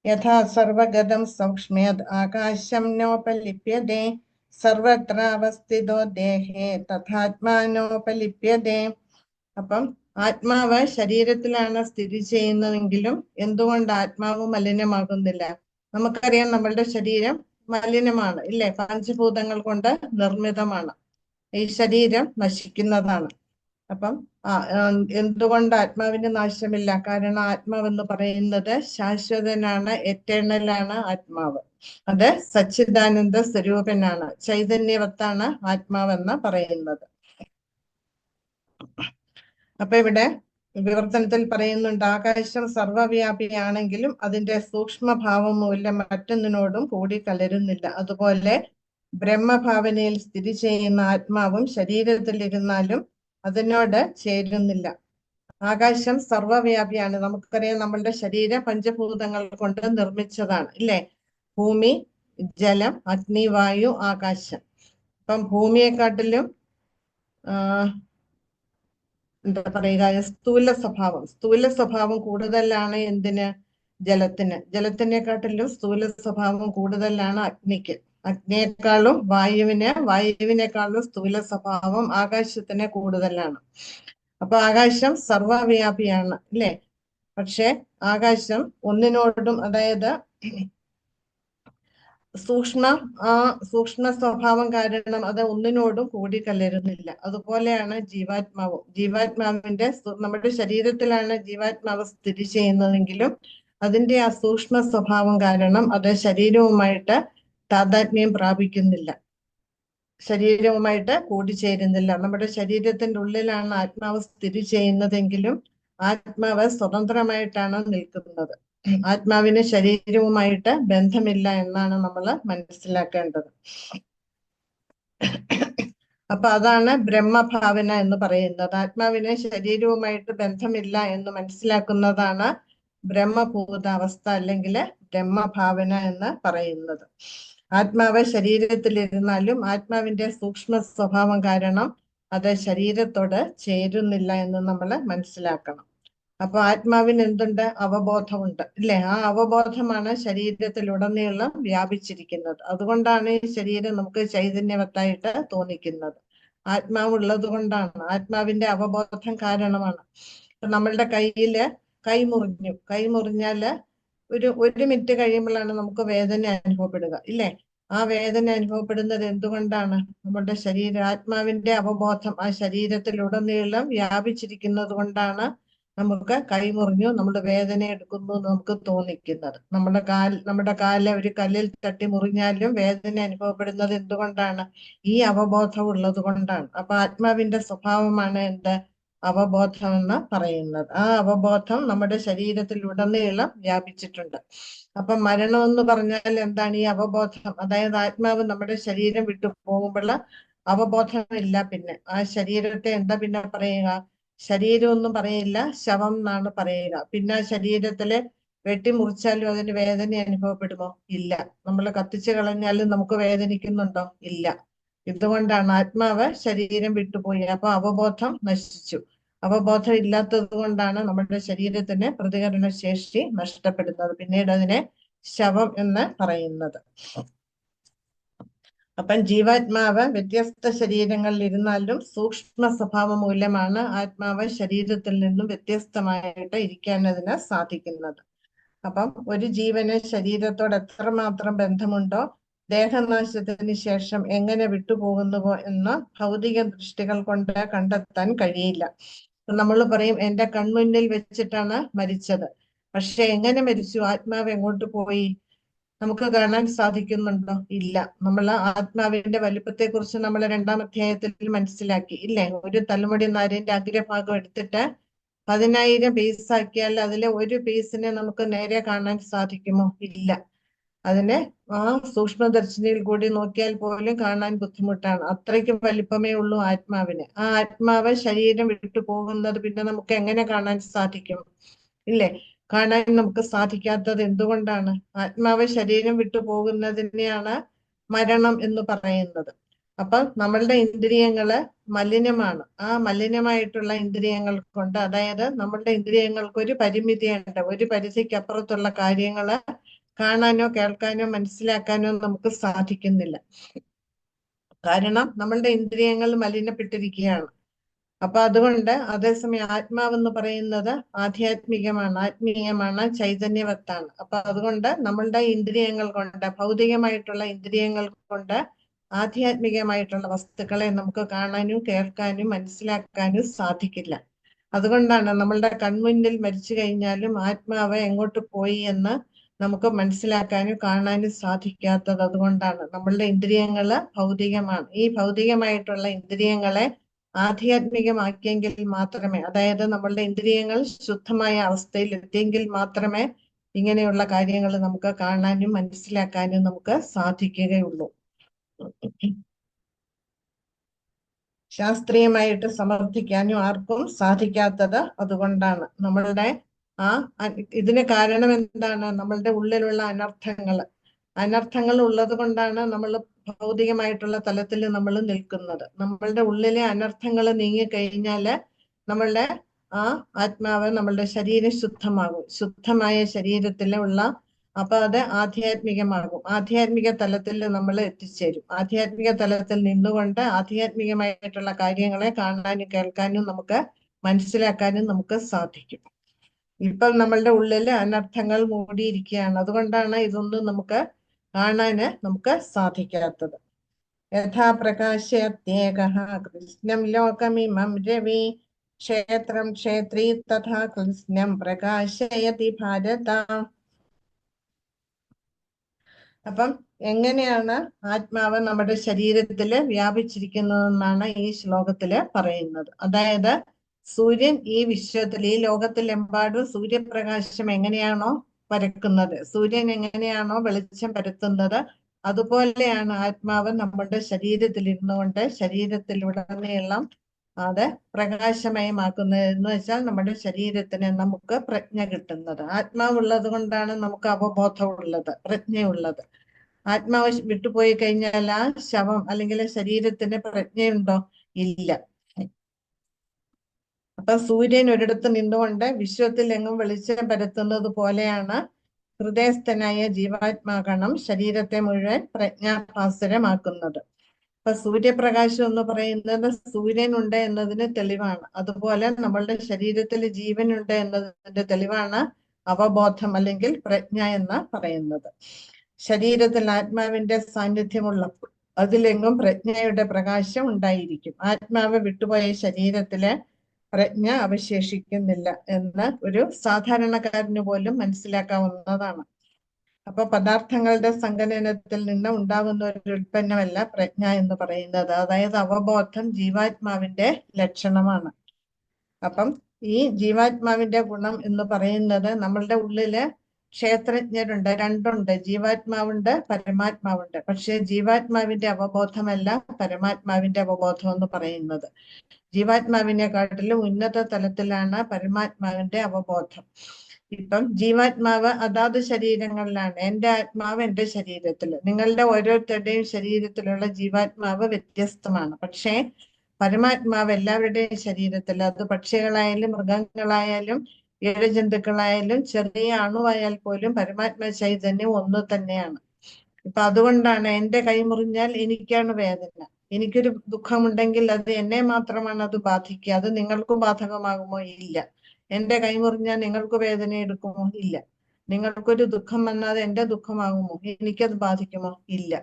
യഥാ സർവഗതം സൗക്ഷ്മ്യത് ആകാശം നോപലിപ്യതേ സർവത്ര അവസ്ഥിതോ ദേഹേ തഥാത്മാനോപലിപ്യതേ. അപ്പം ആത്മാവ് ശരീരത്തിലാണ് സ്ഥിതി ചെയ്യുന്നതെങ്കിലും എന്തുകൊണ്ട് ആത്മാവ് മലിനമാകുന്നില്ല? നമുക്കറിയാം നമ്മളുടെ ശരീരം മലിനമാണ്, ഇല്ലേ? പഞ്ചഭൂതങ്ങൾ കൊണ്ട് നിർമ്മിതമാണ്. ഈ ശരീരം നശിക്കുന്നതാണ്. അപ്പം എന്തുകൊണ്ട് ആത്മാവിന് നാശമില്ല? കാരണം ആത്മാവെന്ന് പറയുന്നത് ശാശ്വതനാണ്, എറ്റേണലാണ് ആത്മാവ്. അത് സച്ചിദാനന്ദ സ്വരൂപനാണ്, ചൈതന്യവത്താണ് ആത്മാവെന്ന് പറയുന്നത്. അപ്പൊ ഇവിടെ വിവർത്തനത്തിൽ പറയുന്നുണ്ട്, ആകാശം സർവവ്യാപിയാണെങ്കിലും അതിന്റെ സൂക്ഷ്മഭാവം മൂലം മറ്റൊന്നിനോടും കൂടി കലരുന്നില്ല. അതുപോലെ ബ്രഹ്മഭാവനയിൽ സ്ഥിതി ചെയ്യുന്ന ആത്മാവും ശരീരത്തിലിരുന്നാലും അതിനോട് ചേരുന്നില്ല. ആകാശം സർവവ്യാപിയാണ്. നമുക്കറിയാം നമ്മളുടെ ശരീരം പഞ്ചഭൂതങ്ങൾ കൊണ്ട് നിർമ്മിച്ചതാണ്, ഇല്ലേ? ഭൂമി, ജലം, അഗ്നി, വായു, ആകാശം. അപ്പം ഭൂമിയെക്കാട്ടിലും എന്താ പറയുക, സ്ഥൂല സ്വഭാവം കൂടുതലാണ് എന്തിന്? ജലത്തിന്. ജലത്തിനെക്കാട്ടിലും സ്ഥൂല സ്വഭാവം കൂടുതലാണ് അഗ്നിക്ക്. അഗ്നിയെക്കാളും വായുവിനേക്കാളും സ്ഥൂല സ്വഭാവം ആകാശത്തിന് കൂടുതലാണ്. അപ്പൊ ആകാശം സർവവ്യാപിയാണ്, അല്ലേ? പക്ഷെ ആകാശം ഒന്നിനോടും, അതായത് സൂക്ഷ്മ സ്വഭാവം കാരണം അത് ഒന്നിനോടും കൂടി കലരുന്നില്ല. അതുപോലെയാണ് ജീവാത്മാവും. ജീവാത്മാവിന്റെ നമ്മുടെ ശരീരത്തിലാണ് ജീവാത്മാവ് സ്ഥിതി ചെയ്യുന്നതെങ്കിലും അതിന്റെ ആ സൂക്ഷ്മ സ്വഭാവം കാരണം അത് ശരീരവുമായിട്ട് താതാത്മ്യം പ്രാപിക്കുന്നില്ല, ശരീരവുമായിട്ട് കൂടിച്ചേരുന്നില്ല. നമ്മുടെ ശരീരത്തിന്റെ ഉള്ളിലാണ് ആത്മാവ് സ്ഥിതി ചെയ്യുന്നതെങ്കിലും ആത്മാവ് സ്വതന്ത്രമായിട്ടാണ് നിൽക്കുന്നത്. ആത്മാവിന് ശരീരവുമായിട്ട് ബന്ധമില്ല എന്നാണ് നമ്മൾ മനസ്സിലാക്കേണ്ടത്. അപ്പൊ അതാണ് ബ്രഹ്മഭാവന എന്ന് പറയുന്നത്. ആത്മാവിന് ശരീരവുമായിട്ട് ബന്ധമില്ല എന്ന് മനസ്സിലാക്കുന്നതാണ് ബ്രഹ്മഭൂതാവസ്ഥ അല്ലെങ്കിൽ ബ്രഹ്മഭാവന എന്ന് പറയുന്നത്. ആത്മാവ് ശരീരത്തിലിരുന്നാലും ആത്മാവിന്റെ സൂക്ഷ്മ സ്വഭാവം കാരണം അത് ശരീരത്തോട് ചേരുന്നില്ല എന്ന് നമ്മൾ മനസ്സിലാക്കണം. അപ്പൊ ആത്മാവിന് എന്തുണ്ട്? അവബോധമുണ്ട്, ഇല്ലേ? ആ അവബോധമാണ് ശരീരത്തിലുടനീളം വ്യാപിച്ചിരിക്കുന്നത്. അതുകൊണ്ടാണ് ഈ ശരീരം നമുക്ക് ചൈതന്യവത്തായിട്ട് തോന്നിക്കുന്നത്. ആത്മാവ് ഉള്ളത് കൊണ്ടാണ്, ആത്മാവിന്റെ അവബോധം കാരണമാണ്. നമ്മളുടെ കൈ മുറിഞ്ഞാല് ഒരു മിനിറ്റ് കഴിയുമ്പോഴാണ് നമുക്ക് വേദന അനുഭവപ്പെടുക, ഇല്ലേ? ആ വേദന അനുഭവപ്പെടുന്നത് എന്തുകൊണ്ടാണ്? നമ്മുടെ ആത്മാവിന്റെ അവബോധം ആ ശരീരത്തിലുടനീളം വ്യാപിച്ചിരിക്കുന്നത് കൊണ്ടാണ് നമുക്ക് കൈ മുറിഞ്ഞു, നമ്മുടെ വേദന എടുക്കുന്നു നമുക്ക് തോന്നിക്കുന്നത്. നമ്മുടെ കാല് ഒരു കല്ലിൽ തട്ടി മുറിഞ്ഞാലും വേദന അനുഭവപ്പെടുന്നത് എന്തുകൊണ്ടാണ്? ഈ അവബോധം ഉള്ളത് കൊണ്ടാണ്. അപ്പൊ ആത്മാവിന്റെ സ്വഭാവമാണ് എന്ത്? അവബോധം എന്ന് പറയുന്നത്. ആ അവബോധം നമ്മുടെ ശരീരത്തിലുടനീളം വ്യാപിച്ചിട്ടുണ്ട്. അപ്പൊ മരണം എന്ന് പറഞ്ഞാൽ എന്താണ്? ഈ അവബോധം, അതായത് ആത്മാവ് നമ്മുടെ ശരീരം വിട്ടു പോകുമ്പോൾ അവബോധമില്ല. പിന്നെ ആ ശരീരത്തെ എന്താ പിന്നെ പറയുക? ശരീരമൊന്നും പറയില്ല, ശവം എന്നാണ് പറയുക. പിന്നെ ശരീരത്തില് വെട്ടിമുറിച്ചാലും അതിന് വേദന അനുഭവപ്പെടുമോ? ഇല്ല. നമ്മൾ കത്തിച്ചു കളഞ്ഞാലും നമുക്ക് വേദനിക്കുന്നുണ്ടോ? ഇല്ല. ഇതുകൊണ്ടാണ് ആത്മാവ് ശരീരം വിട്ടുപോയി. അപ്പൊ അവബോധം നശിച്ചു. അവബോധം ഇല്ലാത്തത് കൊണ്ടാണ് നമ്മുടെ ശരീരത്തിന് പ്രതികരണ ശേഷി നഷ്ടപ്പെടുന്നത്. പിന്നീട് അതിനെ ശവം എന്ന് പറയുന്നത്. അപ്പം ജീവാത്മാവ് വ്യത്യസ്ത ശരീരങ്ങളിൽ ഇരുന്നാലും സൂക്ഷ്മ സ്വഭാവം മൂലമാണ് ആത്മാവ് ശരീരത്തിൽ നിന്നും വ്യത്യസ്തമായിട്ട് ഇരിക്കാൻ അതിന് സാധിക്കുന്നത്. അപ്പം ഒരു ജീവന് ശരീരത്തോട് എത്രമാത്രം ബന്ധമുണ്ടോ ദേഹനാശത്തിന് ശേഷം എങ്ങനെ വിട്ടുപോകുന്നുവോ എന്ന് ഭൗതിക ദൃഷ്ടികൾ കൊണ്ട് കണ്ടെത്താൻ കഴിയില്ല. നമ്മൾ പറയും എന്റെ കൺമുന്നിൽ വെച്ചിട്ടാണ് മരിച്ചത്. പക്ഷെ എങ്ങനെ മരിച്ചു? ആത്മാവ് എങ്ങോട്ട് പോയി? നമുക്ക് കാണാൻ സാധിക്കുന്നുണ്ടോ? ഇല്ല. നമ്മൾ ആത്മാവിന്റെ വലിപ്പത്തെ കുറിച്ച് നമ്മൾ 2-ാം അധ്യായത്തിൽ മനസ്സിലാക്കി, ഇല്ലേ? ഒരു തലമുടി നാരിന്റെ അഗ്രഭാഗം എടുത്തിട്ട് 10,000 പീസാക്കിയാൽ അതിലെ ഒരു പീസിനെ നമുക്ക് നേരെ കാണാൻ സാധിക്കുമോ? ഇല്ല. അതിനെ ആ സൂക്ഷ്മദർശിനിയിൽ കൂടി നോക്കിയാൽ പോലും കാണാൻ ബുദ്ധിമുട്ടാണ്. അത്രയ്ക്ക് വലിപ്പമേ ഉള്ളൂ ആത്മാവിന്. ആ ആത്മാവ് ശരീരം വിട്ടു പോകുന്നത് പിന്നെ നമുക്ക് എങ്ങനെ കാണാൻ സാധിക്കും? ഇല്ലേ? കാണാൻ നമുക്ക് സാധിക്കാത്തത് എന്തുകൊണ്ടാണ്? ആത്മാവ് ശരീരം വിട്ടു പോകുന്നതിനെയാണ് മരണം എന്ന് പറയുന്നത്. അപ്പൊ നമ്മളുടെ ഇന്ദ്രിയങ്ങള് മലിനമാണ്. ആ മലിനമായിട്ടുള്ള ഇന്ദ്രിയങ്ങൾ കൊണ്ട്, അതായത് നമ്മളുടെ ഇന്ദ്രിയങ്ങൾക്ക് ഒരു പരിമിതിയുണ്ട്. ഒരു പരിധിക്കപ്പുറത്തുള്ള കാര്യങ്ങള് കാണാനോ കേൾക്കാനോ മനസ്സിലാക്കാനോ നമുക്ക് സാധിക്കുന്നില്ല. കാരണം നമ്മളുടെ ഇന്ദ്രിയങ്ങൾ മലിനപ്പെട്ടിരിക്കുകയാണ്. അപ്പൊ അതുകൊണ്ട് അതേസമയം ആത്മാവെന്ന് പറയുന്നത് ആധ്യാത്മികമാണ്, ആത്മീയമാണ്, ചൈതന്യവത്താണ്. അപ്പൊ അതുകൊണ്ട് നമ്മളുടെ ഇന്ദ്രിയങ്ങൾ കൊണ്ട്, ഭൗതികമായിട്ടുള്ള ഇന്ദ്രിയങ്ങൾ കൊണ്ട് ആധ്യാത്മികമായിട്ടുള്ള വസ്തുക്കളെ നമുക്ക് കാണാനും കേൾക്കാനും മനസ്സിലാക്കാനും സാധിക്കില്ല. അതുകൊണ്ടാണ് നമ്മളുടെ കൺമുന്നിൽ മരിച്ചു കഴിഞ്ഞാലും ആത്മാവ് എങ്ങോട്ട് പോയി എന്ന് നമുക്ക് മനസ്സിലാക്കാനും കാണാനും സാധിക്കാത്തത് അതുകൊണ്ടാണ്. നമ്മളുടെ ഇന്ദ്രിയങ്ങള് ഭൗതികമാണ്. ഈ ഭൗതികമായിട്ടുള്ള ഇന്ദ്രിയങ്ങളെ ആധ്യാത്മികമാക്കിയെങ്കിൽ മാത്രമേ, അതായത് നമ്മളുടെ ഇന്ദ്രിയങ്ങൾ ശുദ്ധമായ അവസ്ഥയിൽ എത്തിയെങ്കിൽ മാത്രമേ ഇങ്ങനെയുള്ള കാര്യങ്ങൾ നമുക്ക് കാണാനും മനസ്സിലാക്കാനും നമുക്ക് സാധിക്കുകയുള്ളൂ. ശാസ്ത്രീയമായിട്ട് സമർത്ഥിക്കാനും ആർക്കും സാധിക്കാത്തത് അതുകൊണ്ടാണ്. നമ്മളുടെ ഇതിന് കാരണം എന്താണ്? നമ്മളുടെ ഉള്ളിലുള്ള അനർത്ഥങ്ങൾ ഉള്ളത് കൊണ്ടാണ് നമ്മൾ ഭൗതികമായിട്ടുള്ള തലത്തിൽ നമ്മൾ നിൽക്കുന്നത്. നമ്മളുടെ ഉള്ളിലെ അനർത്ഥങ്ങൾ നീങ്ങിക്കഴിഞ്ഞാല് നമ്മളുടെ ആത്മാവ്, നമ്മളുടെ ശരീരം ശുദ്ധമാകും. ശുദ്ധമായ ശരീരത്തിലുള്ള അപ്പൊ അത് ആധ്യാത്മികമാകും. ആധ്യാത്മിക തലത്തിൽ നമ്മൾ എത്തിച്ചേരും. ആധ്യാത്മിക തലത്തിൽ നിന്നുകൊണ്ട് ആധ്യാത്മികമായിട്ടുള്ള കാര്യങ്ങളെ കാണാനും കേൾക്കാനും നമുക്ക് മനസ്സിലാക്കാനും നമുക്ക് സാധിക്കും. ഇപ്പം നമ്മളുടെ ഉള്ളില് അനർത്ഥങ്ങൾ മൂടിയിരിക്കുകയാണ്. അതുകൊണ്ടാണ് ഇതൊന്നും നമുക്ക് കാണാന് നമുക്ക് സാധിക്കാത്തത്. യഥാ പ്രകാശത്യേകഃ കൃഷ്ണം ലോകമിമം രവി ക്ഷേത്രം ക്ഷേത്രീ തഥാ കൃഷ്ണം പ്രകാശയതി ഭാരത. അപ്പം എങ്ങനെയാണ് ആത്മാവ് നമ്മുടെ ശരീരത്തില് വ്യാപിച്ചിരിക്കുന്നതെന്നാണ് ഈ ശ്ലോകത്തില് പറയുന്നത്. അതായത് സൂര്യൻ ഈ വിശ്വത്തിൽ, ഈ ലോകത്തിലെമ്പാടും സൂര്യപ്രകാശം എങ്ങനെയാണോ പരക്കുന്നത്, സൂര്യൻ എങ്ങനെയാണോ വെളിച്ചം പരത്തുന്നത്, അതുപോലെയാണ് ആത്മാവ് നമ്മുടെ ശരീരത്തിൽ ഇരുന്നുകൊണ്ട് ശരീരത്തിലുടനീളം അത് പ്രകാശമയമാക്കുന്നത്. എന്ന് വെച്ചാൽ നമ്മുടെ ശരീരത്തിന് നമുക്ക് പ്രജ്ഞ കിട്ടുന്നത്. ആത്മാവുള്ളത് കൊണ്ടാണ് നമുക്ക് അവബോധം ഉള്ളത്, പ്രജ്ഞയുള്ളത്. ആത്മാവ് വിട്ടുപോയി കഴിഞ്ഞാൽ ആ ശവം അല്ലെങ്കിൽ ശരീരത്തിന് പ്രജ്ഞയുണ്ടോ? ഇല്ല. അപ്പൊ സൂര്യൻ ഒരിടത്ത് നിന്നുകൊണ്ട് വിശ്വത്തിൽ എങ്ങും വെളിച്ചം പരത്തുന്നത് പോലെയാണ് ഹൃദയസ്ഥനായ ജീവാത്മാകണം ശരീരത്തെ മുഴുവൻ പ്രജ്ഞാഭാസുരമാക്കുന്നത്. അപ്പൊ സൂര്യപ്രകാശം എന്ന് പറയുന്നത് സൂര്യൻ ഉണ്ട് എന്നതിന് തെളിവാണ്. അതുപോലെ നമ്മളുടെ ശരീരത്തിൽ ജീവനുണ്ട് എന്നതിന്റെ തെളിവാണ് അവബോധം അല്ലെങ്കിൽ പ്രജ്ഞ എന്ന് പറയുന്നത്. ശരീരത്തിൽ ആത്മാവിന്റെ സാന്നിധ്യമുള്ളപ്പോൾ അതിലെങ്ങും പ്രജ്ഞയുടെ പ്രകാശം ഉണ്ടായിരിക്കും. ആത്മാവ് വിട്ടുപോയ ശരീരത്തിലെ പ്രജ്ഞ അവശേഷിക്കുന്നില്ല എന്ന് ഒരു സാധാരണക്കാരന് പോലും മനസ്സിലാക്കാവുന്നതാണ്. അപ്പൊ പദാർത്ഥങ്ങളുടെ സങ്കലനത്തിൽ നിന്ന് ഉണ്ടാകുന്ന ഒരു ഉൽപ്പന്നമല്ല പ്രജ്ഞ എന്ന് പറയുന്നത്. അതായത് അവബോധം ജീവാത്മാവിന്റെ ലക്ഷണമാണ്. അപ്പം ഈ ജീവാത്മാവിന്റെ ഗുണം എന്ന് പറയുന്നത്, നമ്മളുടെ ഉള്ളില് ക്ഷേത്രജ്ഞരുണ്ട്, രണ്ടുണ്ട്, ജീവാത്മാവുണ്ട്, പരമാത്മാവുണ്ട്. പക്ഷെ ജീവാത്മാവിന്റെ അവബോധമല്ല പരമാത്മാവിന്റെ അവബോധം എന്ന് പറയുന്നത്. ജീവാത്മാവിനെക്കാട്ടിലും ഉന്നത തലത്തിലാണ് പരമാത്മാവിന്റെ അവബോധം. ഇപ്പം ജീവാത്മാവ് അതാത് ശരീരങ്ങളിലാണ്. എന്റെ ആത്മാവ് എന്റെ ശരീരത്തിൽ, നിങ്ങളുടെ ഓരോരുത്തരുടെയും ശരീരത്തിലുള്ള ജീവാത്മാവ് വ്യത്യസ്തമാണ്. പക്ഷേ പരമാത്മാവ് എല്ലാവരുടെയും ശരീരത്തിൽ, അത് പക്ഷികളായാലും മൃഗങ്ങളായാലും ഇഴജന്തുക്കളായാലും ചെറിയ അണുവായാൽ പോലും പരമാത്മ ചൈതന്യം ഒന്ന് തന്നെയാണ്. ഇപ്പൊ അതുകൊണ്ടാണ് എന്റെ കൈ മുറിഞ്ഞാൽ എനിക്കാണ് വേദന. എനിക്കൊരു ദുഃഖമുണ്ടെങ്കിൽ അത് എന്നെ മാത്രമാണ് അത് ബാധിക്കുക. അത് നിങ്ങൾക്കും ബാധകമാകുമോ? ഇല്ല. എന്റെ കൈ മുറിഞ്ഞാൽ നിങ്ങൾക്ക് വേദന എടുക്കുമോ? ഇല്ല. നിങ്ങൾക്കൊരു ദുഃഖം വന്നാൽ എന്റെ ദുഃഖമാകുമോ? എനിക്കത് ബാധിക്കുമോ? ഇല്ല.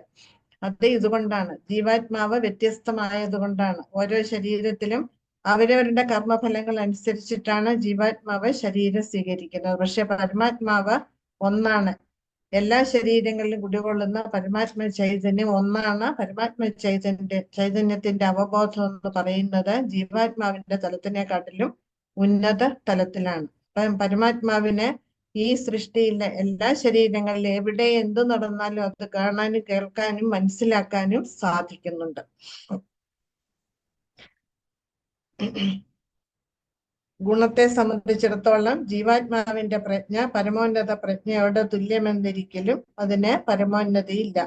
അത് ഇതുകൊണ്ടാണ്, ജീവാത്മാവ് വ്യത്യസ്തമായത് കൊണ്ടാണ്. ഓരോ ശരീരത്തിലും അവരവരുടെ കർമ്മഫലങ്ങൾ അനുസരിച്ചിട്ടാണ് ജീവാത്മാവ് ശരീരം സ്വീകരിക്കുന്നത്. പക്ഷെ പരമാത്മാവ് ഒന്നാണ്. എല്ലാ ശരീരങ്ങളിലും കുടികൊള്ളുന്ന പരമാത്മ ചൈതന്യം ഒന്നാണ്. പരമാത്മ ചൈതന്യത്തിന്റെ അവബോധം എന്ന് പറയുന്നത് ജീവാത്മാവിന്റെ തലത്തിനെക്കാട്ടിലും ഉന്നത തലത്തിലാണ്. പരമാത്മാവിന് ഈ സൃഷ്ടിയിലെ എല്ലാ ശരീരങ്ങളിലും എവിടെ എന്ത് നടന്നാലും അത് കാണാനും കേൾക്കാനും മനസ്സിലാക്കാനും സാധിക്കുന്നുണ്ട്. ഗുണത്തെ സംബന്ധിച്ചിടത്തോളം ജീവാത്മാവിന്റെ പ്രജ്ഞ പരമോന്നത പ്രജ്ഞയോട് തുല്യമെന്നിരിക്കലും അതിന് പരമോന്നതിയില്ല.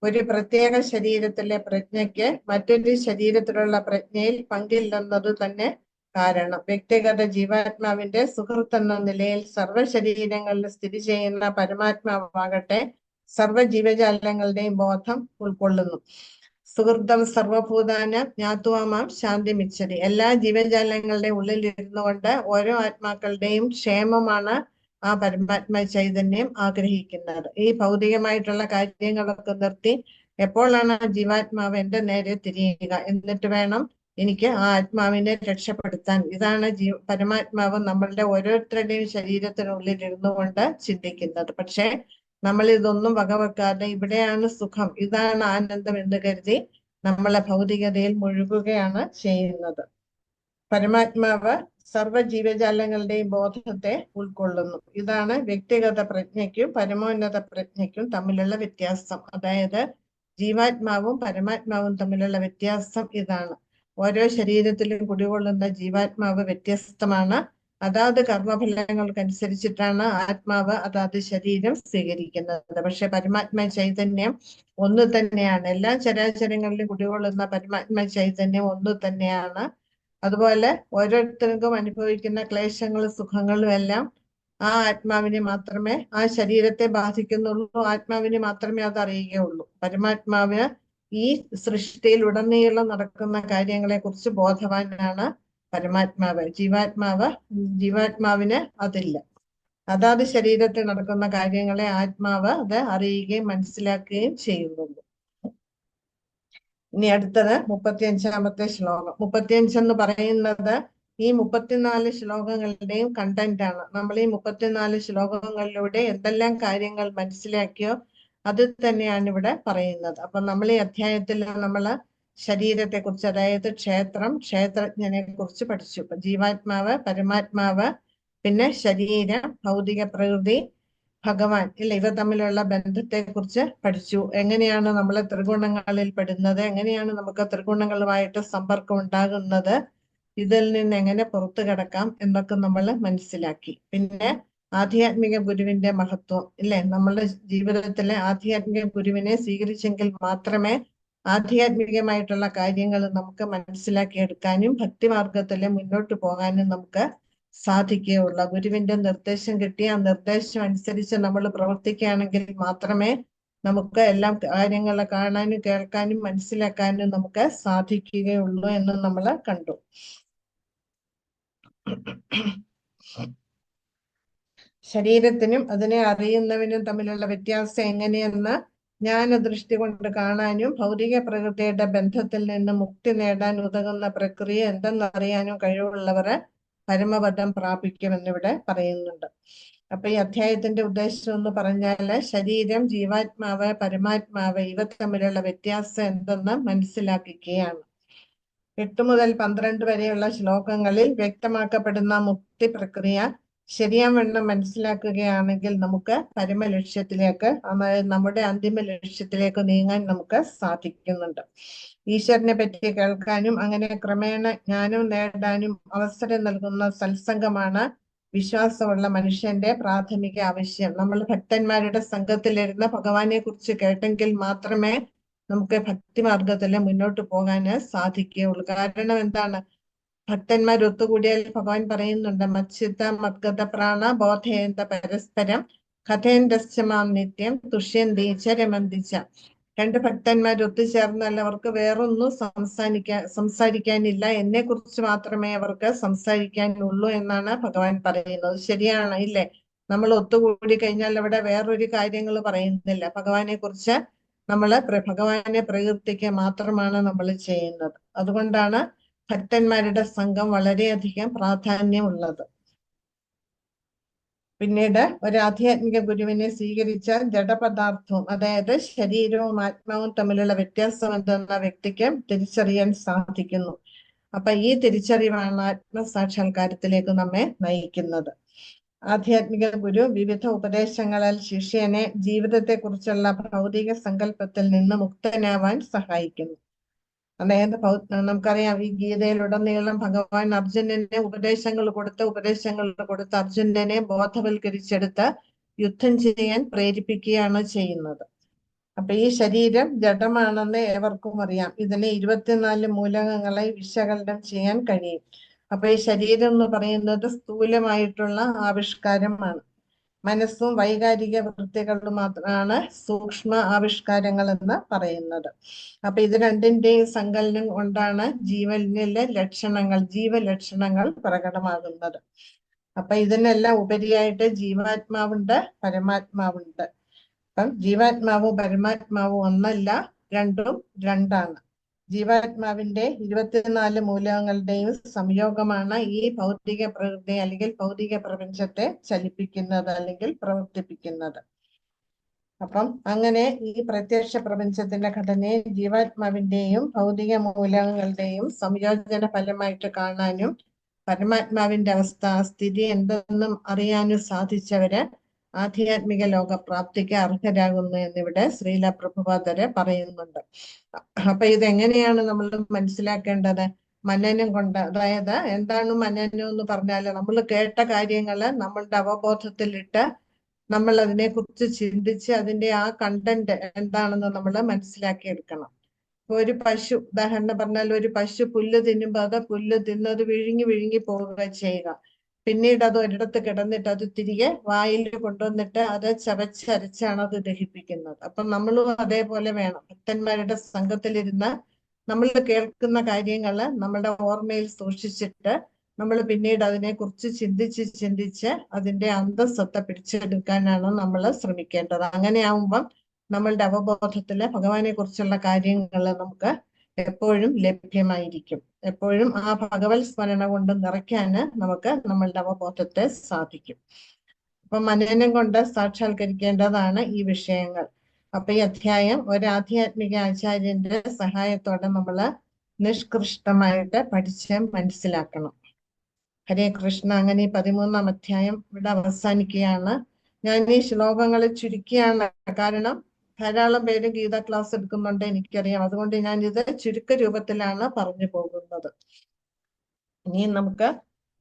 ഒരു പ്രത്യേക ശരീരത്തിലെ പ്രജ്ഞയ്ക്ക് മറ്റൊരു ശരീരത്തിലുള്ള പ്രജ്ഞയിൽ പങ്കില്ലെന്നത് തന്നെ കാരണം. വ്യക്തിഗത ജീവാത്മാവിന്റെ സുഹൃത്ത് എന്ന നിലയിൽ സർവ്വ ശരീരങ്ങളിൽ സ്ഥിതി ചെയ്യുന്ന പരമാത്മാവാകട്ടെ സർവ്വ ജീവജാലങ്ങളുടെയും ബോധം ഉൾക്കൊള്ളുന്നു. സുഹൃത്തം സർവഭൂതാന ജ്ഞാത്വാമാം ശാന്തിമിച്ഛതി. എല്ലാ ജീവജാലങ്ങളുടെ ഉള്ളിൽ ഇരുന്നു കൊണ്ട് ഓരോ ആത്മാക്കളുടെയും ക്ഷേമമാണ് ആ പരമാത്മ ചൈതന്യം ആഗ്രഹിക്കുന്നത്. ഈ ഭൗതികമായിട്ടുള്ള കാര്യങ്ങളൊക്കെ നിർത്തി എപ്പോഴാണ് ആ ജീവാത്മാവ് എന്റെ നേരെ തിരിയുക, എന്നിട്ട് വേണം എനിക്ക് ആ ആത്മാവിനെ രക്ഷപ്പെടുത്താൻ. ഇതാണ് പരമാത്മാവ് നമ്മളുടെ ഓരോരുത്തരുടെയും ശരീരത്തിനുള്ളിൽ ഇരുന്നു കൊണ്ട് ചിന്തിക്കുന്നത്. പക്ഷെ നമ്മൾ ഇതൊന്നും വകവെക്കാതെ ഇവിടെയാണ് സുഖം, ഇതാണ് ആനന്ദം എന്ന് കരുതി നമ്മളെ ഭൗതികതയിൽ മുഴുകുകയാണ് ചെയ്യുന്നത്. പരമാത്മാവ് സർവ്വ ജീവജാലങ്ങളുടെയും ബോധത്തെ ഉൾക്കൊള്ളുന്നു. ഇതാണ് വ്യക്തിഗത പ്രജ്ഞയ്ക്കും പരമോന്നത പ്രജ്ഞയ്ക്കും തമ്മിലുള്ള വ്യത്യാസം. അതായത് ജീവാത്മാവും പരമാത്മാവും തമ്മിലുള്ള വ്യത്യാസം ഇതാണ്. ഓരോ ശരീരത്തിലും കുടികൊള്ളുന്ന ജീവാത്മാവ് വ്യത്യസ്തമാണ്. അതാത് കർമ്മഫലങ്ങൾക്കനുസരിച്ചിട്ടാണ് ആത്മാവ് അതാത് ശരീരം സ്വീകരിക്കുന്നത്. പക്ഷെ പരമാത്മ ചൈതന്യം ഒന്ന് തന്നെയാണ്. എല്ലാ ചരാചരങ്ങളിലും കുടികൊള്ളുന്ന പരമാത്മ ചൈതന്യം ഒന്ന് തന്നെയാണ്. അതുപോലെ ഓരോരുത്തർക്കും അനുഭവിക്കുന്ന ക്ലേശങ്ങളും സുഖങ്ങളും എല്ലാം ആ ആത്മാവിനെ മാത്രമേ, ആ ശരീരത്തെ ബാധിക്കുന്നുള്ളൂ. ആത്മാവിനെ മാത്രമേ അത് അറിയുകയുള്ളൂ. പരമാത്മാവിന് ഈ സൃഷ്ടിയിൽ ഉടനീളം നടക്കുന്ന കാര്യങ്ങളെ കുറിച്ച് ബോധവാനാണ് പരമാത്മാവ്. ജീവാത്മാവിന് അതില്ല. അതാത് ശരീരത്തിൽ നടക്കുന്ന കാര്യങ്ങളെ ആത്മാവ് അത് അറിയുകയും മനസ്സിലാക്കുകയും ചെയ്യുന്നുള്ളൂ. ഇനി അടുത്തത് 35-ാമത്തെ ശ്ലോകം. 35 എന്ന് പറയുന്നത് ഈ 34 ശ്ലോകങ്ങളുടെയും കണ്ടന്റ് ആണ്. നമ്മൾ ഈ 34 ശ്ലോകങ്ങളിലൂടെ എന്തെല്ലാം കാര്യങ്ങൾ മനസ്സിലാക്കിയോ അത് തന്നെയാണ് ഇവിടെ പറയുന്നത്. അപ്പൊ നമ്മൾ ഈ അധ്യായത്തിൽ നമ്മൾ ശരീരത്തെ കുറിച്ച്, അതായത് ക്ഷേത്രജ്ഞനെ കുറിച്ച് പഠിച്ചു. ജീവാത്മാവ്, പരമാത്മാവ്, പിന്നെ ശരീരം, ഭൗതിക പ്രകൃതി, ഭഗവാൻ, ഇല്ല, ഇവ തമ്മിലുള്ള ബന്ധത്തെ കുറിച്ച് പഠിച്ചു. എങ്ങനെയാണ് നമ്മൾ ത്രിഗുണങ്ങളിൽ പെടുന്നത്, എങ്ങനെയാണ് നമുക്ക് ത്രിഗുണങ്ങളുമായിട്ട് സമ്പർക്കം ഉണ്ടാകുന്നത്, ഇതിൽ നിന്ന് എങ്ങനെ പുറത്തു കിടക്കാം എന്നൊക്കെ നമ്മൾ മനസ്സിലാക്കി. പിന്നെ ആധ്യാത്മിക ഗുരുവിന്റെ മഹത്വം, ഇല്ലേ, നമ്മളുടെ ജീവിതത്തിലെ ആധ്യാത്മിക ഗുരുവിനെ സ്വീകരിച്ചെങ്കിൽ മാത്രമേ ആധ്യാത്മികമായിട്ടുള്ള കാര്യങ്ങൾ നമുക്ക് മനസ്സിലാക്കിയെടുക്കാനും ഭക്തിമാർഗത്തില് മുന്നോട്ട് പോകാനും നമുക്ക് സാധിക്കുകയുള്ളൂ. ഗുരുവിന്റെ നിർദ്ദേശം കിട്ടി ആ നിർദ്ദേശം അനുസരിച്ച് നമ്മൾ പ്രവർത്തിക്കുകയാണെങ്കിൽ മാത്രമേ നമുക്ക് എല്ലാം കാര്യങ്ങൾ കാണാനും കേൾക്കാനും മനസ്സിലാക്കാനും നമുക്ക് സാധിക്കുകയുള്ളൂ എന്ന് നമ്മൾ കണ്ടു. ശരീരത്തിനും അതിനെ അറിയുന്നവനും തമ്മിലുള്ള വ്യത്യാസം എങ്ങനെയെന്ന് ജ്ഞാനദൃഷ്ടി കൊണ്ട് കാണാനും ഭൗതിക പ്രകൃതിയുടെ ബന്ധത്തിൽ നിന്ന് മുക്തി നേടാൻ ഉതകുന്ന പ്രക്രിയ എന്തെന്നറിയാനും കഴിവുള്ളവർ പരമപദം പ്രാപിക്കുമെന്നിവിടെ പറയുന്നുണ്ട്. അപ്പൊ ഈ അധ്യായത്തിന്റെ ഉദ്ദേശം എന്ന് പറഞ്ഞാല് ശരീരം, ജീവാത്മാവ്, പരമാത്മാവ് ഇവ തമ്മിലുള്ള വ്യത്യാസം എന്തെന്ന് മനസ്സിലാക്കുകയാണ്. 8 മുതൽ 12 വരെയുള്ള ശ്ലോകങ്ങളിൽ വ്യക്തമാക്കപ്പെടുന്ന മുക്തി പ്രക്രിയ ശരിയാവണ്ണം മനസ്സിലാക്കുകയാണെങ്കിൽ നമുക്ക് പരമലക്ഷ്യത്തിലേക്ക്, അതായത് നമ്മുടെ അന്തിമ ലക്ഷ്യത്തിലേക്ക് നീങ്ങാൻ നമുക്ക് സാധിക്കുന്നുണ്ട്. ഈശ്വരനെ പറ്റി കേൾക്കാനും അങ്ങനെ ക്രമേണ ജ്ഞാനം നേടാനും അവസരം നൽകുന്ന സത്സംഗമാണ് വിശ്വാസമുള്ള മനുഷ്യന്റെ പ്രാഥമിക ആവശ്യം. നമ്മൾ ഭക്തന്മാരുടെ സംഘത്തിലിരുന്ന് ഭഗവാനെ കുറിച്ച് കേട്ടെങ്കിൽ മാത്രമേ നമുക്ക് ഭക്തിമാർഗത്തിൽ മുന്നോട്ട് പോകാൻ സാധിക്കുകയുള്ളൂ. കാരണം എന്താണ്? ഭക്തന്മാർ ഒത്തുകൂടിയാൽ ഭഗവാൻ പറയുന്നുണ്ട്, മച്ചിത്ത മദ്ഗത പ്രാണ ബോധയന്ത പരസ്പരം കഥേന്തശ്ചമാം നിത്യം തുഷ്യന്തീച്ച രമന്തിച്ച. 2 ഭക്തന്മാർ ഒത്തുചേർന്നാൽ അവർക്ക് വേറൊന്നും സംസാരിക്കാനില്ല, എന്നെ കുറിച്ച് മാത്രമേ അവർക്ക് സംസാരിക്കാനുള്ളൂ എന്നാണ് ഭഗവാൻ പറയുന്നത്. ശരിയാണ്, ഇല്ലേ? നമ്മൾ ഒത്തുകൂടി കഴിഞ്ഞാൽ അവിടെ വേറൊരു കാര്യങ്ങൾ പറയുന്നില്ല. ഭഗവാനെ കുറിച്ച് ഭഗവാനെ പ്രകീർത്തിക്കുക മാത്രമാണ് നമ്മൾ ചെയ്യുന്നത്. അതുകൊണ്ടാണ് ഭക്തന്മാരുടെ സംഘം വളരെയധികം പ്രാധാന്യമുള്ളത്. പിന്നീട് ഒരു ആധ്യാത്മിക ഗുരുവിനെ സ്വീകരിച്ചാൽ ജഡപദാർത്ഥവും, അതായത് ശരീരവും ആത്മാവും തമ്മിലുള്ള വ്യത്യാസം എന്തെന്ന വ്യക്തിക്ക് തിരിച്ചറിയാൻ സാധിക്കുന്നു. അപ്പൊ ഈ തിരിച്ചറിവാണ് ആത്മസാക്ഷാത്കാരത്തിലേക്ക് നമ്മെ നയിക്കുന്നത്. ആധ്യാത്മിക ഗുരു വിവിധ ഉപദേശങ്ങളാൽ ശിഷ്യനെ ജീവിതത്തെ കുറിച്ചുള്ള ഭൗതിക സങ്കല്പത്തിൽ നിന്ന് മുക്തനാവാൻ സഹായിക്കുന്നു. അതായത് നമുക്കറിയാം ഈ ഗീതയിലുടനീളം ഭഗവാൻ അർജുനനെ ഉപദേശങ്ങൾ കൊടുത്ത് അർജുനനെ ബോധവൽക്കരിച്ചെടുത്ത് യുദ്ധം ചെയ്യാൻ പ്രേരിപ്പിക്കുകയാണ് ചെയ്യുന്നത്. അപ്പൊ ഈ ശരീരം ജഡമാണെന്ന് ഏവർക്കും അറിയാം. ഇതിനെ 24 മൂലകങ്ങളെ വിശകലനം ചെയ്യാൻ കഴിയും. അപ്പൊ ഈ ശരീരം എന്ന് പറയുന്നത് സ്ഥൂലമായിട്ടുള്ള ആവിഷ്കാരമാണ്. മനസ്സും വൈകാരിക വൃത്തികളും മാത്രമാണ് സൂക്ഷ്മ ആവിഷ്കാരങ്ങൾ എന്ന് പറയുന്നത്. അപ്പൊ ഇത് രണ്ടിന്റെയും സങ്കലനം കൊണ്ടാണ് ജീവനിലെ ജീവലക്ഷണങ്ങൾ പ്രകടമാകുന്നത്. അപ്പൊ ഇതിനെല്ലാം ഉപരിയായിട്ട് ജീവാത്മാവുണ്ട്, പരമാത്മാവുണ്ട്. അപ്പം ജീവാത്മാവും പരമാത്മാവും ഒന്നല്ല, രണ്ടും രണ്ടാണ്. ജീവാത്മാവിന്റെ 24 മൂലകങ്ങളുടെയും സംയോഗമാണ് ഈ ഭൗതിക പ്രകൃതി അല്ലെങ്കിൽ ഭൗതിക പ്രപഞ്ചത്തെ ചലിപ്പിക്കുന്നത് അല്ലെങ്കിൽ പ്രവർത്തിപ്പിക്കുന്നത്. അപ്പം അങ്ങനെ ഈ പ്രത്യക്ഷ പ്രപഞ്ചത്തിന്റെ ഘടനയെ ജീവാത്മാവിന്റെയും ഭൗതിക മൂലകങ്ങളുടെയും സംയോജന ഫലമായിട്ട് കാണാനും പരമാത്മാവിന്റെ സ്ഥിതി എന്തെന്നും അറിയാനും സാധിച്ചവര് ആധ്യാത്മിക ലോക പ്രാപ്തിക്ക് അർഹരാകുന്നു എന്നിവിടെ ശ്രീല പ്രഭുപാദര് പറയുന്നുണ്ട്. അപ്പൊ ഇതെങ്ങനെയാണ് നമ്മൾ മനസ്സിലാക്കേണ്ടത്? മനനം കൊണ്ട്. അതായത് എന്താണ് മനനം എന്ന് പറഞ്ഞാല് നമ്മൾ കേട്ട കാര്യങ്ങള് നമ്മളുടെ അവബോധത്തിലിട്ട് നമ്മൾ അതിനെ കുറിച്ച് ചിന്തിച്ച് അതിന്റെ ആ കണ്ടന്റ് എന്താണെന്ന് നമ്മൾ മനസ്സിലാക്കിയെടുക്കണം. ഇപ്പൊ ഒരു പശു, ഉദാഹരണം പറഞ്ഞാൽ ഒരു പശു പുല്ല് തിന്നുമ്പോ അത് പുല്ല് തിന്നത് വിഴുങ്ങി പോവുക ചെയ്യുക. പിന്നീട് അത് ഒരിടത്ത് കിടന്നിട്ട് അത് തിരികെ വായിൽ കൊണ്ടുവന്നിട്ട് അത് ചവച്ചരച്ചാണ് അത് ദഹിപ്പിക്കുന്നത്. അപ്പൊ നമ്മളും അതേപോലെ വേണം. ഭക്തന്മാരുടെ സംഘത്തിലിരുന്ന് നമ്മൾ കേൾക്കുന്ന കാര്യങ്ങള് നമ്മുടെ ഓർമ്മയിൽ സൂക്ഷിച്ചിട്ട് നമ്മൾ പിന്നീട് അതിനെ കുറിച്ച് ചിന്തിച്ച് അതിന്റെ അന്തസ്സത്ത പിടിച്ചെടുക്കാനാണ് നമ്മൾ ശ്രമിക്കേണ്ടത്. അങ്ങനെ ആവുമ്പം നമ്മളുടെ അവബോധത്തില് ഭഗവാനെ കുറിച്ചുള്ള കാര്യങ്ങൾ നമുക്ക് എപ്പോഴും ലഭ്യമായിരിക്കും. എപ്പോഴും ആ ഭഗവത് സ്മരണ കൊണ്ട് നിറയ്ക്കാന് നമുക്ക് നമ്മളുടെ അവബോധത്തെ സാധിക്കും. അപ്പൊ മനനം കൊണ്ട് സാക്ഷാത്കരിക്കേണ്ടതാണ് ഈ വിഷയങ്ങൾ. അപ്പൊ ഈ അധ്യായം ഒരു ആധ്യാത്മിക ആചാര്യന്റെ സഹായത്തോടെ നമ്മള് നിഷ്കൃഷ്ടമായിട്ട് പഠിച്ച് മനസ്സിലാക്കണം. ഹരേ കൃഷ്ണ. അങ്ങനെ ഈ 13-ാം അധ്യായം ഇവിടെ അവസാനിക്കുകയാണ്. ഞാൻ ഈ ശ്ലോകങ്ങൾ ചുരുക്കിയാണ്, കാരണം ധാരാളം പേര് ഗീത ക്ലാസ് എടുക്കുന്നുണ്ട് എനിക്കറിയാം. അതുകൊണ്ട് ഞാൻ ഇത് ചുരുക്ക രൂപത്തിലാണ് പറഞ്ഞു പോകുന്നത്. ഇനി നമുക്ക്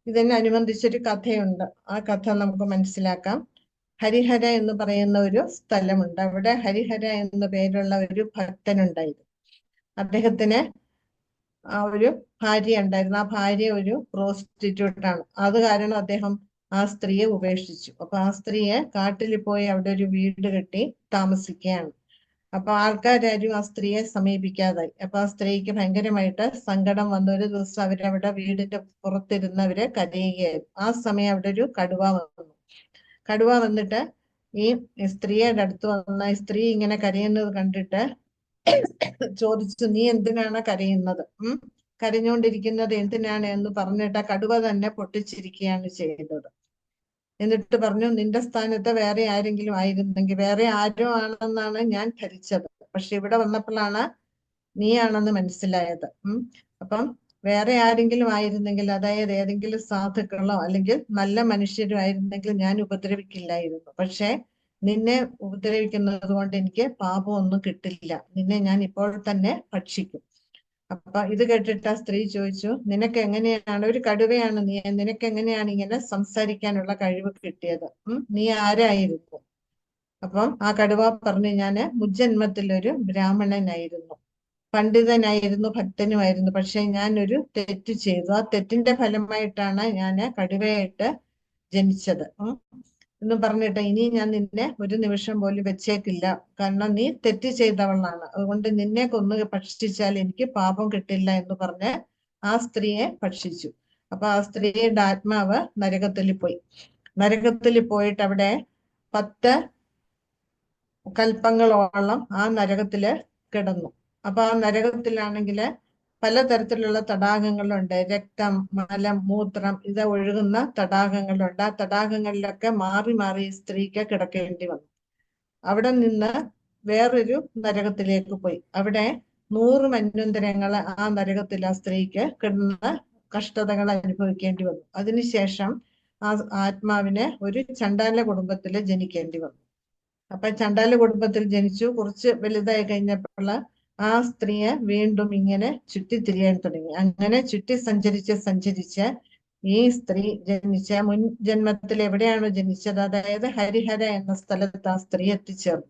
ഇതിനനുബന്ധിച്ചൊരു കഥയുണ്ട്. ആ കഥ നമുക്ക് മനസ്സിലാക്കാം. ഹരിഹര എന്ന് പറയുന്ന ഒരു സ്ഥലമുണ്ട്. അവിടെ ഹരിഹര എന്ന പേരുള്ള ഒരു ഭക്തനുണ്ടായിരുന്നു. അദ്ദേഹത്തിന് ഒരു ഭാര്യ ഉണ്ടായിരുന്നു. ആ ഭാര്യ ഒരു പ്രോസ്റ്റിറ്റ്യൂട്ടാണ്. അത് കാരണം അദ്ദേഹം ആ സ്ത്രീയെ ഉപേക്ഷിച്ചു. അപ്പൊ ആ സ്ത്രീയെ കാട്ടിൽ പോയി അവിടെ ഒരു വീട് കെട്ടി താമസിക്കുകയാണ്. അപ്പൊ ആൾക്കാരും ആ സ്ത്രീയെ സമീപിക്കാതായി. അപ്പൊ ആ സ്ത്രീക്ക് ഭയങ്കരമായിട്ട് സങ്കടം വന്ന ഒരു ദിവസം അവരവിടെ വീടിന്റെ പുറത്തിരുന്നവര് കരയുകയായിരുന്നു. ആ സമയം അവിടെ ഒരു കടുവ വന്നിട്ട് ഈ സ്ത്രീയുടെ അടുത്ത് വന്ന ഈ സ്ത്രീ ഇങ്ങനെ കരയുന്നത് കണ്ടിട്ട് ചോദിച്ചു, നീ എന്തിനാണ് കരയുന്നത്? കരഞ്ഞുകൊണ്ടിരിക്കുന്നത് എന്തിനാണ് എന്ന് പറഞ്ഞിട്ട് കടുവ തന്നെ പൊട്ടിച്ചിരിക്കുകയാണ് ചെയ്തത്. എന്നിട്ട് പറഞ്ഞു, നിന്റെ സ്ഥാനത്ത് വേറെ ആരെങ്കിലും ആയിരുന്നെങ്കിൽ, വേറെ ആരോ ആണെന്നാണ് ഞാൻ ധരിച്ചത്, പക്ഷെ ഇവിടെ വന്നപ്പോഴാണ് നീയാണെന്ന് മനസ്സിലായത്. അപ്പം വേറെ ആരെങ്കിലും ആയിരുന്നെങ്കിൽ, അതായത് ഏതെങ്കിലും സാധുക്കളോ അല്ലെങ്കിൽ നല്ല മനുഷ്യരും ആയിരുന്നെങ്കിൽ ഞാൻ ഉപദ്രവിക്കില്ലായിരുന്നു. പക്ഷെ നിന്നെ ഉപദ്രവിക്കുന്നത് കൊണ്ട് എനിക്ക് പാപമൊന്നും കിട്ടില്ല. നിന്നെ ഞാൻ ഇപ്പോൾ തന്നെ ഭക്ഷിക്കും. അപ്പൊ ഇത് കേട്ടിട്ട് ആ സ്ത്രീ ചോദിച്ചു, നിനക്ക് എങ്ങനെയാണ്, ഒരു കടുവയാണ് നീ, നിനക്ക് എങ്ങനെയാണ് ഇങ്ങനെ സംസാരിക്കാനുള്ള കഴിവ് കിട്ടിയത്? നീ ആരായിരുന്നു? അപ്പം ആ കടുവ പറഞ്ഞു, ഞാന് മുജ്ജന്മത്തിലൊരു ബ്രാഹ്മണനായിരുന്നു, പണ്ഡിതനായിരുന്നു, ഭക്തനുമായിരുന്നു. പക്ഷെ ഞാൻ ഒരു തെറ്റ് ചെയ്തു. ആ തെറ്റിന്റെ ഫലമായിട്ടാണ് ഞാൻ കടുവയായിട്ട് ജനിച്ചത് എന്ന് പറഞ്ഞിട്ട്, ഇനി ഞാൻ നിന്നെ ഒരു നിമിഷം പോലും വെച്ചേക്കില്ല, കാരണം നീ തെറ്റ് ചെയ്തവളാണ്. അതുകൊണ്ട് നിന്നെ കൊന്നു ഭക്ഷിച്ചാൽ എനിക്ക് പാപം കിട്ടില്ല എന്ന് പറഞ്ഞ് ആ സ്ത്രീയെ ഭക്ഷിച്ചു. അപ്പൊ ആ സ്ത്രീയുടെ ആത്മാവ് നരകത്തിൽ പോയിട്ട് അവിടെ 10 കൽപ്പങ്ങളോളം ആ നരകത്തില് കിടന്നു. അപ്പൊ ആ നരകത്തിലാണെങ്കില് പലതരത്തിലുള്ള തടാകങ്ങളുണ്ട്. രക്തം, മലം, മൂത്രം ഇത് ഒഴുകുന്ന തടാകങ്ങളുണ്ട്. ആ തടാകങ്ങളിലൊക്കെ മാറി മാറി സ്ത്രീക്ക് കിടക്കേണ്ടി വന്നു. അവിടെ നിന്ന് വേറൊരു നരകത്തിലേക്ക് പോയി. അവിടെ 100 മന്വന്തരങ്ങൾ ആ നരകത്തിൽ ആ സ്ത്രീക്ക് കിടന്ന കഷ്ടതകൾ അനുഭവിക്കേണ്ടി വന്നു. അതിനുശേഷം ആ ആത്മാവിന് ഒരു ചണ്ടാല കുടുംബത്തിൽ ജനിക്കേണ്ടി വന്നു. അപ്പൊ ചണ്ടാല കുടുംബത്തിൽ ജനിച്ചു. കുറച്ച് വലുതായി കഴിഞ്ഞപ്പോൾ ആ സ്ത്രീയെ വീണ്ടും ഇങ്ങനെ ചുറ്റിത്തിരിയാൻ തുടങ്ങി. അങ്ങനെ ചുറ്റി സഞ്ചരിച്ച് ഈ സ്ത്രീ ജനിച്ച മുൻ ജന്മത്തിൽ എവിടെയാണോ ജനിച്ചത്, അതായത് ഹരിഹര എന്ന സ്ഥലത്ത് ആ സ്ത്രീ എത്തിച്ചേർന്നു.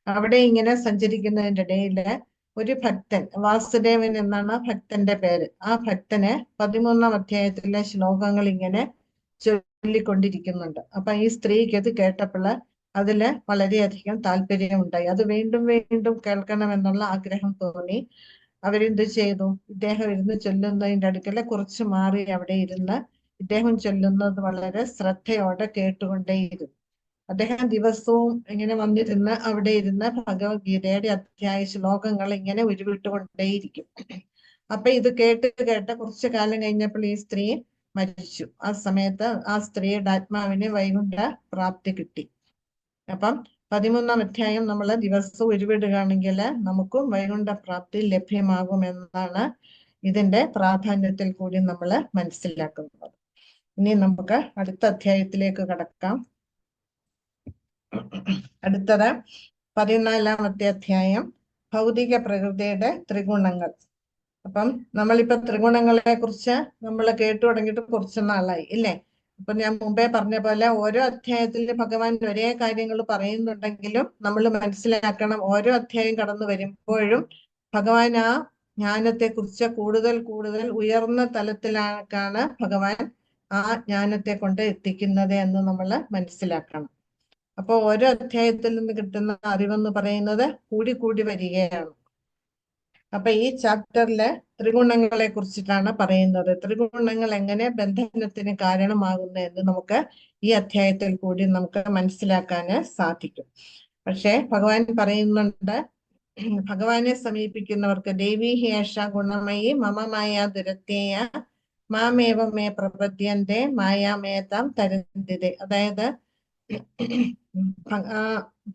അവിടെ ഇങ്ങനെ സഞ്ചരിക്കുന്നതിന്റെ ഇടയില് ഒരു ഭക്തൻ, വാസുദേവൻ എന്നാണ് ഭക്തന്റെ പേര്, ആ ഭക്തന് 13-ാം അധ്യായത്തിലെ ശ്ലോകങ്ങൾ ഇങ്ങനെ ചൊല്ലിക്കൊണ്ടിരിക്കുന്നുണ്ട്. അപ്പൊ ഈ സ്ത്രീക്ക് അത് കേട്ടപ്പോൾ അതില് വളരെയധികം താല്പര്യമുണ്ടായി. അത് വീണ്ടും വീണ്ടും കേൾക്കണമെന്നുള്ള ആഗ്രഹം തോന്നി. അവരെന്ത് ചെയ്തു, ഇദ്ദേഹം ഇരുന്ന് ചൊല്ലുന്നതിന്റെ അടുക്കല് കുറച്ച് മാറി അവിടെ ഇരുന്ന് ഇദ്ദേഹം ചൊല്ലുന്നത് വളരെ ശ്രദ്ധയോടെ കേട്ടുകൊണ്ടേയിരുന്നു. അദ്ദേഹം ദിവസവും ഇങ്ങനെ വന്നിരുന്ന് അവിടെ ഇരുന്ന് ഭഗവത്ഗീതയുടെ അധ്യായ ശ്ലോകങ്ങൾ ഇങ്ങനെ ഉരുവിട്ടുകൊണ്ടേയിരിക്കും. അപ്പൊ ഇത് കേട്ട് കുറച്ചു കാലം കഴിഞ്ഞപ്പോൾ ഈ സ്ത്രീ മരിച്ചു. ആ സമയത്ത് ആ സ്ത്രീയുടെ ആത്മാവിന് വൈകുണ്ഠ പ്രാപ്തി കിട്ടി. അപ്പം 13-ാം അധ്യായം നമ്മൾ ദിവസവും ഉരുവിടുകയാണെങ്കിൽ നമുക്കും വൈകുണ്ഠ പ്രാപ്തി ലഭ്യമാകുമെന്നാണ് ഇതിന്റെ പ്രാധാന്യത്തിൽ കൂടി നമ്മൾ മനസ്സിലാക്കുന്നത്. ഇനി നമുക്ക് അടുത്ത അധ്യായത്തിലേക്ക് കടക്കാം. അടുത്തത് 14-ാമത്തെ അധ്യായം, ഭൗതിക പ്രകൃതിയുടെ ത്രിഗുണങ്ങൾ. അപ്പം നമ്മളിപ്പോ ത്രിഗുണങ്ങളെ കുറിച്ച് നമ്മൾ കേട്ടു തുടങ്ങിയിട്ട് കുറച്ച് നാളായി ഇല്ലേ? അപ്പൊ ഞാൻ മുമ്പേ പറഞ്ഞ പോലെ ഓരോ അധ്യായത്തിൽ ഭഗവാൻ ഒരേ കാര്യങ്ങൾ പറയുന്നുണ്ടെങ്കിലും നമ്മൾ മനസ്സിലാക്കണം, ഓരോ അധ്യായം കടന്നു വരുമ്പോഴും ഭഗവാൻ ആ ജ്ഞാനത്തെ കുറിച്ച് കൂടുതൽ ഉയർന്ന തലത്തിലേക്കാണ് ഭഗവാൻ ആ ജ്ഞാനത്തെ കൊണ്ട് എത്തിക്കുന്നത് എന്ന് നമ്മൾ മനസ്സിലാക്കണം. അപ്പൊ ഓരോ അധ്യായത്തിൽ നിന്ന് കിട്ടുന്ന അറിവെന്ന് പറയുന്നത് കൂടി വരികയാണ്. അപ്പൊ ഈ ചാപ്റ്ററില് ത്രിഗുണങ്ങളെ കുറിച്ചിട്ടാണ് പറയുന്നത്. ത്രിഗുണങ്ങൾ എങ്ങനെ ബന്ധനത്തിന് കാരണമാകുന്നു എന്ന് നമുക്ക് ഈ അധ്യായത്തിൽ കൂടി നമുക്ക് മനസ്സിലാക്കാന് സാധിക്കും. പക്ഷെ ഭഗവാൻ പറയുന്നുണ്ട്, ഭഗവാനെ സമീപിക്കുന്നവർക്ക് ദേവീഹേഷ ഗുണമയി മമമായ ദുരത്തേയ മാമേവ മേ പ്രപദ്യന്തേ മായാമേതാം തരന്തിതേ. അതായത്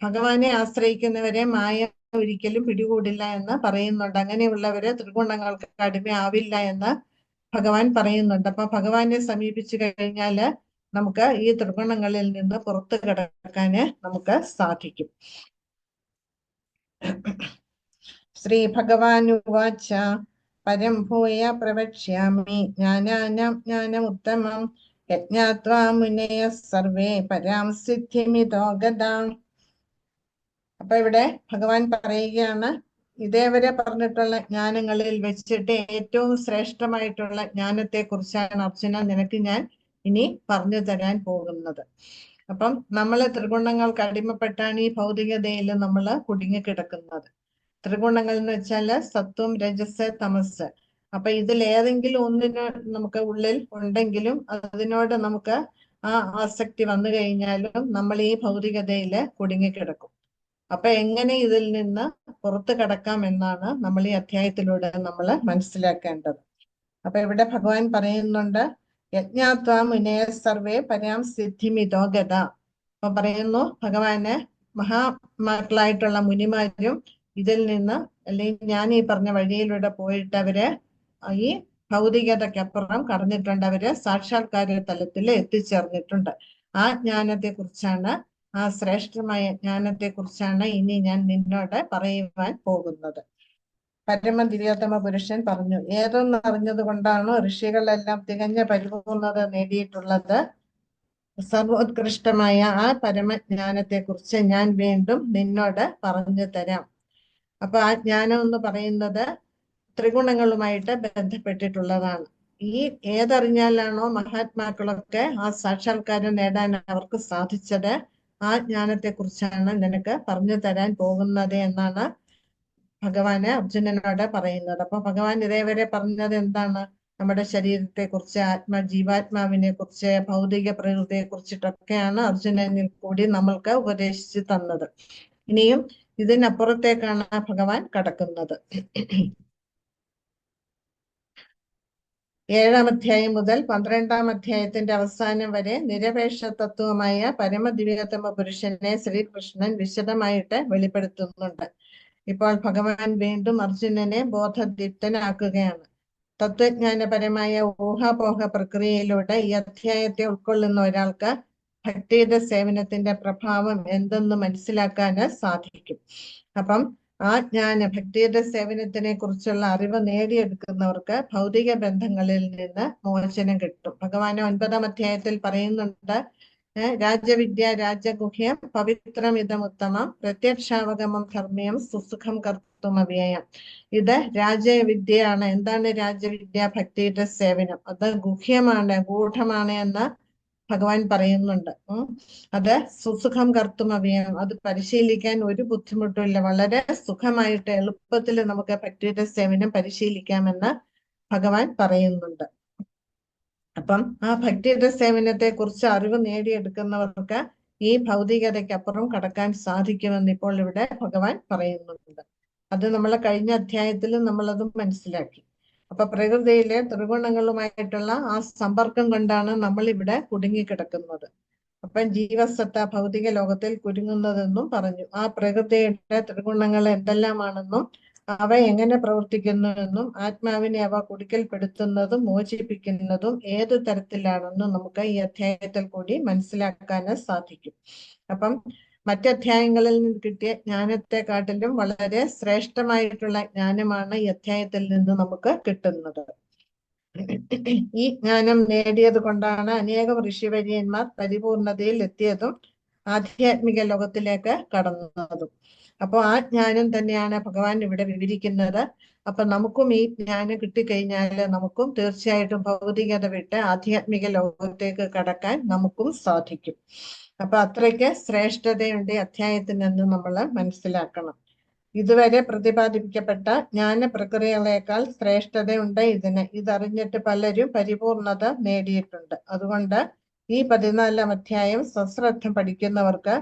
ഭഗവാനെ ആശ്രയിക്കുന്നവരെ മായ ഒരിക്കലും പിടികൂടില്ല എന്ന് പറയുന്നുണ്ട്. അങ്ങനെയുള്ളവര് ത്രിഗുണങ്ങൾക്ക് അടിമയാവില്ല എന്ന് ഭഗവാൻ പറയുന്നുണ്ട്. അപ്പൊ ഭഗവാനെ സമീപിച്ചു കഴിഞ്ഞാല് നമുക്ക് ഈ ത്രിഗുണങ്ങളിൽ നിന്ന് പുറത്തു കിടക്കാന് നമുക്ക് സാധിക്കും. ശ്രീ ഭഗവാനുവാച പരം ഭൂയ പ്രവക്ഷ്യാമി ജ്ഞാനാനാം ജ്ഞാനമുത്തമം യജ്ഞാത്വാ മുനയ സർവേ പരാം സിദ്ധിമിതോ ഗതാം. അപ്പൊ ഇവിടെ ഭഗവാൻ പറയുകയാണ്, ഇതേവരെ പറഞ്ഞിട്ടുള്ള ജ്ഞാനങ്ങളിൽ വെച്ചിട്ട് ഏറ്റവും ശ്രേഷ്ഠമായിട്ടുള്ള ജ്ഞാനത്തെ കുറിച്ചാണ് അർജുന നിനക്ക് ഞാൻ ഇനി പറഞ്ഞു തരാൻ പോകുന്നത്. അപ്പം നമ്മള് ത്രിഗുണങ്ങൾക്ക് അടിമപ്പെട്ടാണ് ഈ ഭൗതികതയിൽ നമ്മൾ കുടുങ്ങിക്കിടക്കുന്നത്. ത്രിഗുണങ്ങൾ എന്ന് വെച്ചാല് സത്വം, രജസ്, തമസ്. അപ്പൊ ഇതിൽ ഏതെങ്കിലും ഒന്നിന് നമുക്ക് ഉള്ളിൽ ഉണ്ടെങ്കിലും അതിനോട് നമുക്ക് ആ ആസക്തി വന്നു കഴിഞ്ഞാലും നമ്മൾ ഈ ഭൗതികതയില് കുടുങ്ങിക്കിടക്കും. അപ്പൊ എങ്ങനെ ഇതിൽ നിന്ന് പുറത്തു കടക്കാം എന്നാണ് നമ്മൾ ഈ അധ്യായത്തിലൂടെ നമ്മൾ മനസ്സിലാക്കേണ്ടത്. അപ്പൊ ഇവിടെ ഭഗവാൻ പറയുന്നുണ്ട്, യജ്ഞാത്വാ മുനയ സർവേ പരാം സിദ്ധിമിതോ ഗത. അപ്പൊ പറയുന്നു, ഭഗവാന് മഹാത്മാക്കളായിട്ടുള്ള മുനിമാരും ഇതിൽ നിന്ന്, അല്ലെങ്കിൽ ഞാൻ ഈ പറഞ്ഞ വഴിയിലൂടെ പോയിട്ട് അവര് ഈ ഭൗതികതയ്ക്കപ്പുറം കടന്നിട്ടുണ്ട്. അവര് സാക്ഷാത്കാര തലത്തിൽ എത്തിച്ചേർന്നിട്ടുണ്ട്. ആ ജ്ഞാനത്തെ കുറിച്ചാണ്, ആ ശ്രേഷ്ഠമായ ജ്ഞാനത്തെ കുറിച്ചാണ് ഇനി ഞാൻ നിന്നോട് പറയുവാൻ പോകുന്നത്. പരമദിവ്യോത്തമ പുരുഷൻ പറഞ്ഞു, ഏതൊന്ന് അറിഞ്ഞത് കൊണ്ടാണോ ഋഷികളെല്ലാം തികഞ്ഞ പരിപൂർണത നേടിയിട്ടുള്ളത്, സർവോത്കൃഷ്ടമായ ആ പരമജ്ഞാനത്തെ കുറിച്ച് ഞാൻ വീണ്ടും നിന്നോട് പറഞ്ഞു തരാം. അപ്പൊ ആ ജ്ഞാനം എന്ന് പറയുന്നത് ത്രിഗുണങ്ങളുമായിട്ട് ബന്ധപ്പെട്ടിട്ടുള്ളതാണ്. ഈ ഏതറിഞ്ഞാലാണോ മഹാത്മാക്കളൊക്കെ ആ സാക്ഷാത്കാരം നേടാൻ അവർക്ക് സാധിച്ചത്, ആ ജ്ഞാനത്തെ കുറിച്ചാണ് നിനക്ക് പറഞ്ഞു തരാൻ പോകുന്നത് എന്നാണ് ഭഗവാന് അർജുനനോട് പറയുന്നത്. അപ്പൊ ഭഗവാൻ ഇതേവരെ പറഞ്ഞത് എന്താണ്? നമ്മുടെ ശരീരത്തെ കുറിച്ച്, ജീവാത്മാവിനെ കുറിച്ച്, ഭൗതിക പ്രകൃതിയെ കുറിച്ചിട്ടൊക്കെയാണ് അർജുനനിൽ കൂടി നമ്മൾക്ക് ഉപദേശിച്ചു തന്നത്. ഇനിയും ഇതിനപ്പുറത്തേക്കാണ് ഭഗവാൻ കടക്കുന്നത്. 7-ാം അധ്യായം മുതൽ 12-ാം അധ്യായത്തിന്റെ അവസാനം വരെ നിരപേക്ഷ തത്വമായ പരമദിവ്യോത്തമ പുരുഷനെ ശ്രീകൃഷ്ണൻ വിശദമായിട്ട് വെളിപ്പെടുത്തുന്നുണ്ട്. ഇപ്പോൾ ഭഗവാൻ വീണ്ടും അർജുനനെ ബോധദീപ്തനാക്കുകയാണ്. തത്വജ്ഞാനപരമായ ഊഹാപോഹ പ്രക്രിയയിലൂടെ ഈ അധ്യായത്തെ ഉൾക്കൊള്ളുന്ന ഒരാൾക്ക് ഭക്തിയുടെ സേവനത്തിന്റെ പ്രഭാവം എന്തെന്ന് മനസ്സിലാക്കാന് സാധിക്കും. അപ്പം ആ ഭക്തിയുടെ സേവനത്തിനെ കുറിച്ചുള്ള അറിവ് നേടിയെടുക്കുന്നവർക്ക് ഭൗതിക ബന്ധങ്ങളിൽ നിന്ന് മോചനം കിട്ടും. ഭഗവാൻ 9-ാം അധ്യായത്തിൽ പറയുന്നുണ്ട്, രാജവിദ്യ രാജഗുഹ്യം പവിത്രമിതമുത്തമം പ്രത്യക്ഷാവഗമം ധർമ്മ്യം സുസുഖം കർത്തുമവ്യയം. ഇത് രാജവിദ്യയാണ്. എന്താണ് രാജവിദ്യ? ഭക്തിയുടെ സേവനം. അത് ഗുഹ്യമാണ്, ഗൂഢമാണ് എന്ന് ഭഗവാൻ പറയുന്നുണ്ട്. അത് സുസുഖം കർത്തുമവ്യയം. അത് പരിശീലിക്കാൻ ഒരു ബുദ്ധിമുട്ടുമില്ല. വളരെ സുഖമായിട്ട് എളുപ്പത്തിൽ നമുക്ക് ഭക്തിയുടെ സേവനം പരിശീലിക്കാമെന്ന് ഭഗവാൻ പറയുന്നുണ്ട്. അപ്പം ആ ഭക്തിയുടെ സേവനത്തെ കുറിച്ച് അറിവ് നേടിയെടുക്കുന്നവർക്ക് ഈ ഭൗതികതയ്ക്കപ്പുറം കടക്കാൻ സാധിക്കുമെന്ന് ഇപ്പോൾ ഇവിടെ ഭഗവാൻ പറയുന്നുണ്ട്. അത് നമ്മൾ കഴിഞ്ഞ അധ്യായത്തിൽ നമ്മളത് മനസ്സിലാക്കി. അപ്പൊ പ്രകൃതിയിലെ ത്രിഗുണങ്ങളുമായിട്ടുള്ള ആ സമ്പർക്കം കൊണ്ടാണ് നമ്മൾ ഇവിടെ കുടുങ്ങിക്കിടക്കുന്നത്. അപ്പം ജീവസത്ത ഭൗതിക ലോകത്തിൽ കുരുങ്ങുന്നതെന്നും പറഞ്ഞു. ആ പ്രകൃതിയുടെ ത്രിഗുണങ്ങൾ എന്തെല്ലാമാണെന്നും അവ എങ്ങനെ പ്രവർത്തിക്കുന്നുവെന്നും ആത്മാവിനെ അവ കുടുക്കൽപ്പെടുത്തുന്നതും മോചിപ്പിക്കുന്നതും ഏത് തരത്തിലാണെന്നും നമുക്ക് ഈ അധ്യായത്തിൽ കൂടി മനസ്സിലാക്കാൻ സാധിക്കും. അപ്പം മറ്റധ്യായങ്ങളിൽ നിന്ന് കിട്ടിയ ജ്ഞാനത്തെക്കാട്ടിലും വളരെ ശ്രേഷ്ഠമായിട്ടുള്ള ജ്ഞാനമാണ് ഈ അധ്യായത്തിൽ നിന്ന് നമുക്ക് കിട്ടുന്നത്. ഈ ജ്ഞാനം നേടിയത് കൊണ്ടാണ് അനേകം ഋഷിവര്യന്മാർ പരിപൂർണതയിൽ എത്തിയതും ആധ്യാത്മിക ലോകത്തിലേക്ക് കടന്നതും. അപ്പൊ ആ ജ്ഞാനം തന്നെയാണ് ഭഗവാൻ ഇവിടെ വിവരിക്കുന്നത്. അപ്പൊ നമുക്കും ഈ ജ്ഞാനം കിട്ടിക്കഴിഞ്ഞാൽ നമുക്കും തീർച്ചയായിട്ടും ഭൗതികത വിട്ട് ആധ്യാത്മിക ലോകത്തേക്ക് കടക്കാൻ നമുക്കും സാധിക്കും. അപ്പൊ അത്രയ്ക്ക് ശ്രേഷ്ഠതയുണ്ട് അധ്യായത്തിനെന്ന് നമ്മൾ മനസ്സിലാക്കണം. ഇതുവരെ പ്രതിപാദിപ്പിക്കപ്പെട്ട ജ്ഞാന പ്രക്രിയകളേക്കാൾ ശ്രേഷ്ഠതയുണ്ട് ഇതിന്. ഇതറിഞ്ഞിട്ട് പലരും പരിപൂർണത നേടിയിട്ടുണ്ട്. അതുകൊണ്ട് ഈ 14-ാം അധ്യായം സശ്രദ്ധ പഠിക്കുന്നവർക്ക്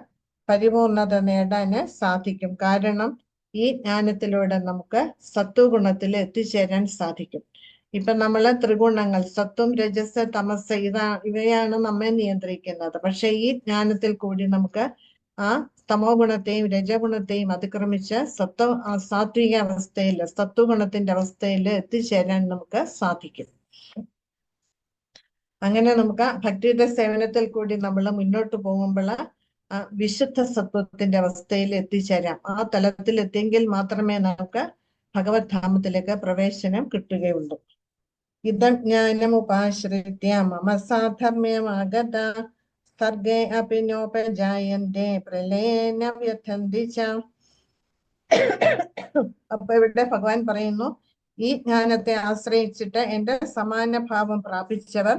പരിപൂർണത നേടാന് സാധിക്കും. കാരണം ഈ ജ്ഞാനത്തിലൂടെ നമുക്ക് സത്വഗുണത്തിൽ എത്തിച്ചേരാൻ സാധിക്കും. ഇപ്പൊ നമ്മള് ത്രിഗുണങ്ങൾ സത്വം രജസ് തമസ് ഇവയാണ് നമ്മെ നിയന്ത്രിക്കുന്നത്. പക്ഷെ ഈ ജ്ഞാനത്തിൽ കൂടി നമുക്ക് ആ തമോ ഗുണത്തെയും രജഗുണത്തെയും അതിക്രമിച്ച് സാത്വിക അവസ്ഥയിൽ സത്വഗുണത്തിന്റെ അവസ്ഥയിൽ എത്തിച്ചേരാൻ നമുക്ക് സാധിക്കും. അങ്ങനെ നമുക്ക് ഭക്തിയുടെ സേവനത്തിൽ കൂടി നമ്മൾ മുന്നോട്ട് പോകുമ്പോൾ വിശുദ്ധ സത്വത്തിന്റെ അവസ്ഥയിൽ എത്തിച്ചേരാം. ആ തലത്തിൽ എത്തിയെങ്കിൽ മാത്രമേ നമുക്ക് ഭഗവത് ധാമത്തിലേക്ക് പ്രവേശനം കിട്ടുകയുള്ളൂ. ഇതം ജ്ഞാനമുപാശ്രിത്യ മമ സാധർമ്മ്യമാഗത സർഗേ അപി നോപജായന്തേ പ്രളയേന വ്യഥന്തി ച. അപ്പൊ ഇവിടെ ഭഗവാൻ പറയുന്നു, ഈ ജ്ഞാനത്തെ ആശ്രയിച്ചിട്ട് എന്റെ സമാന ഭാവം പ്രാപിച്ചവർ,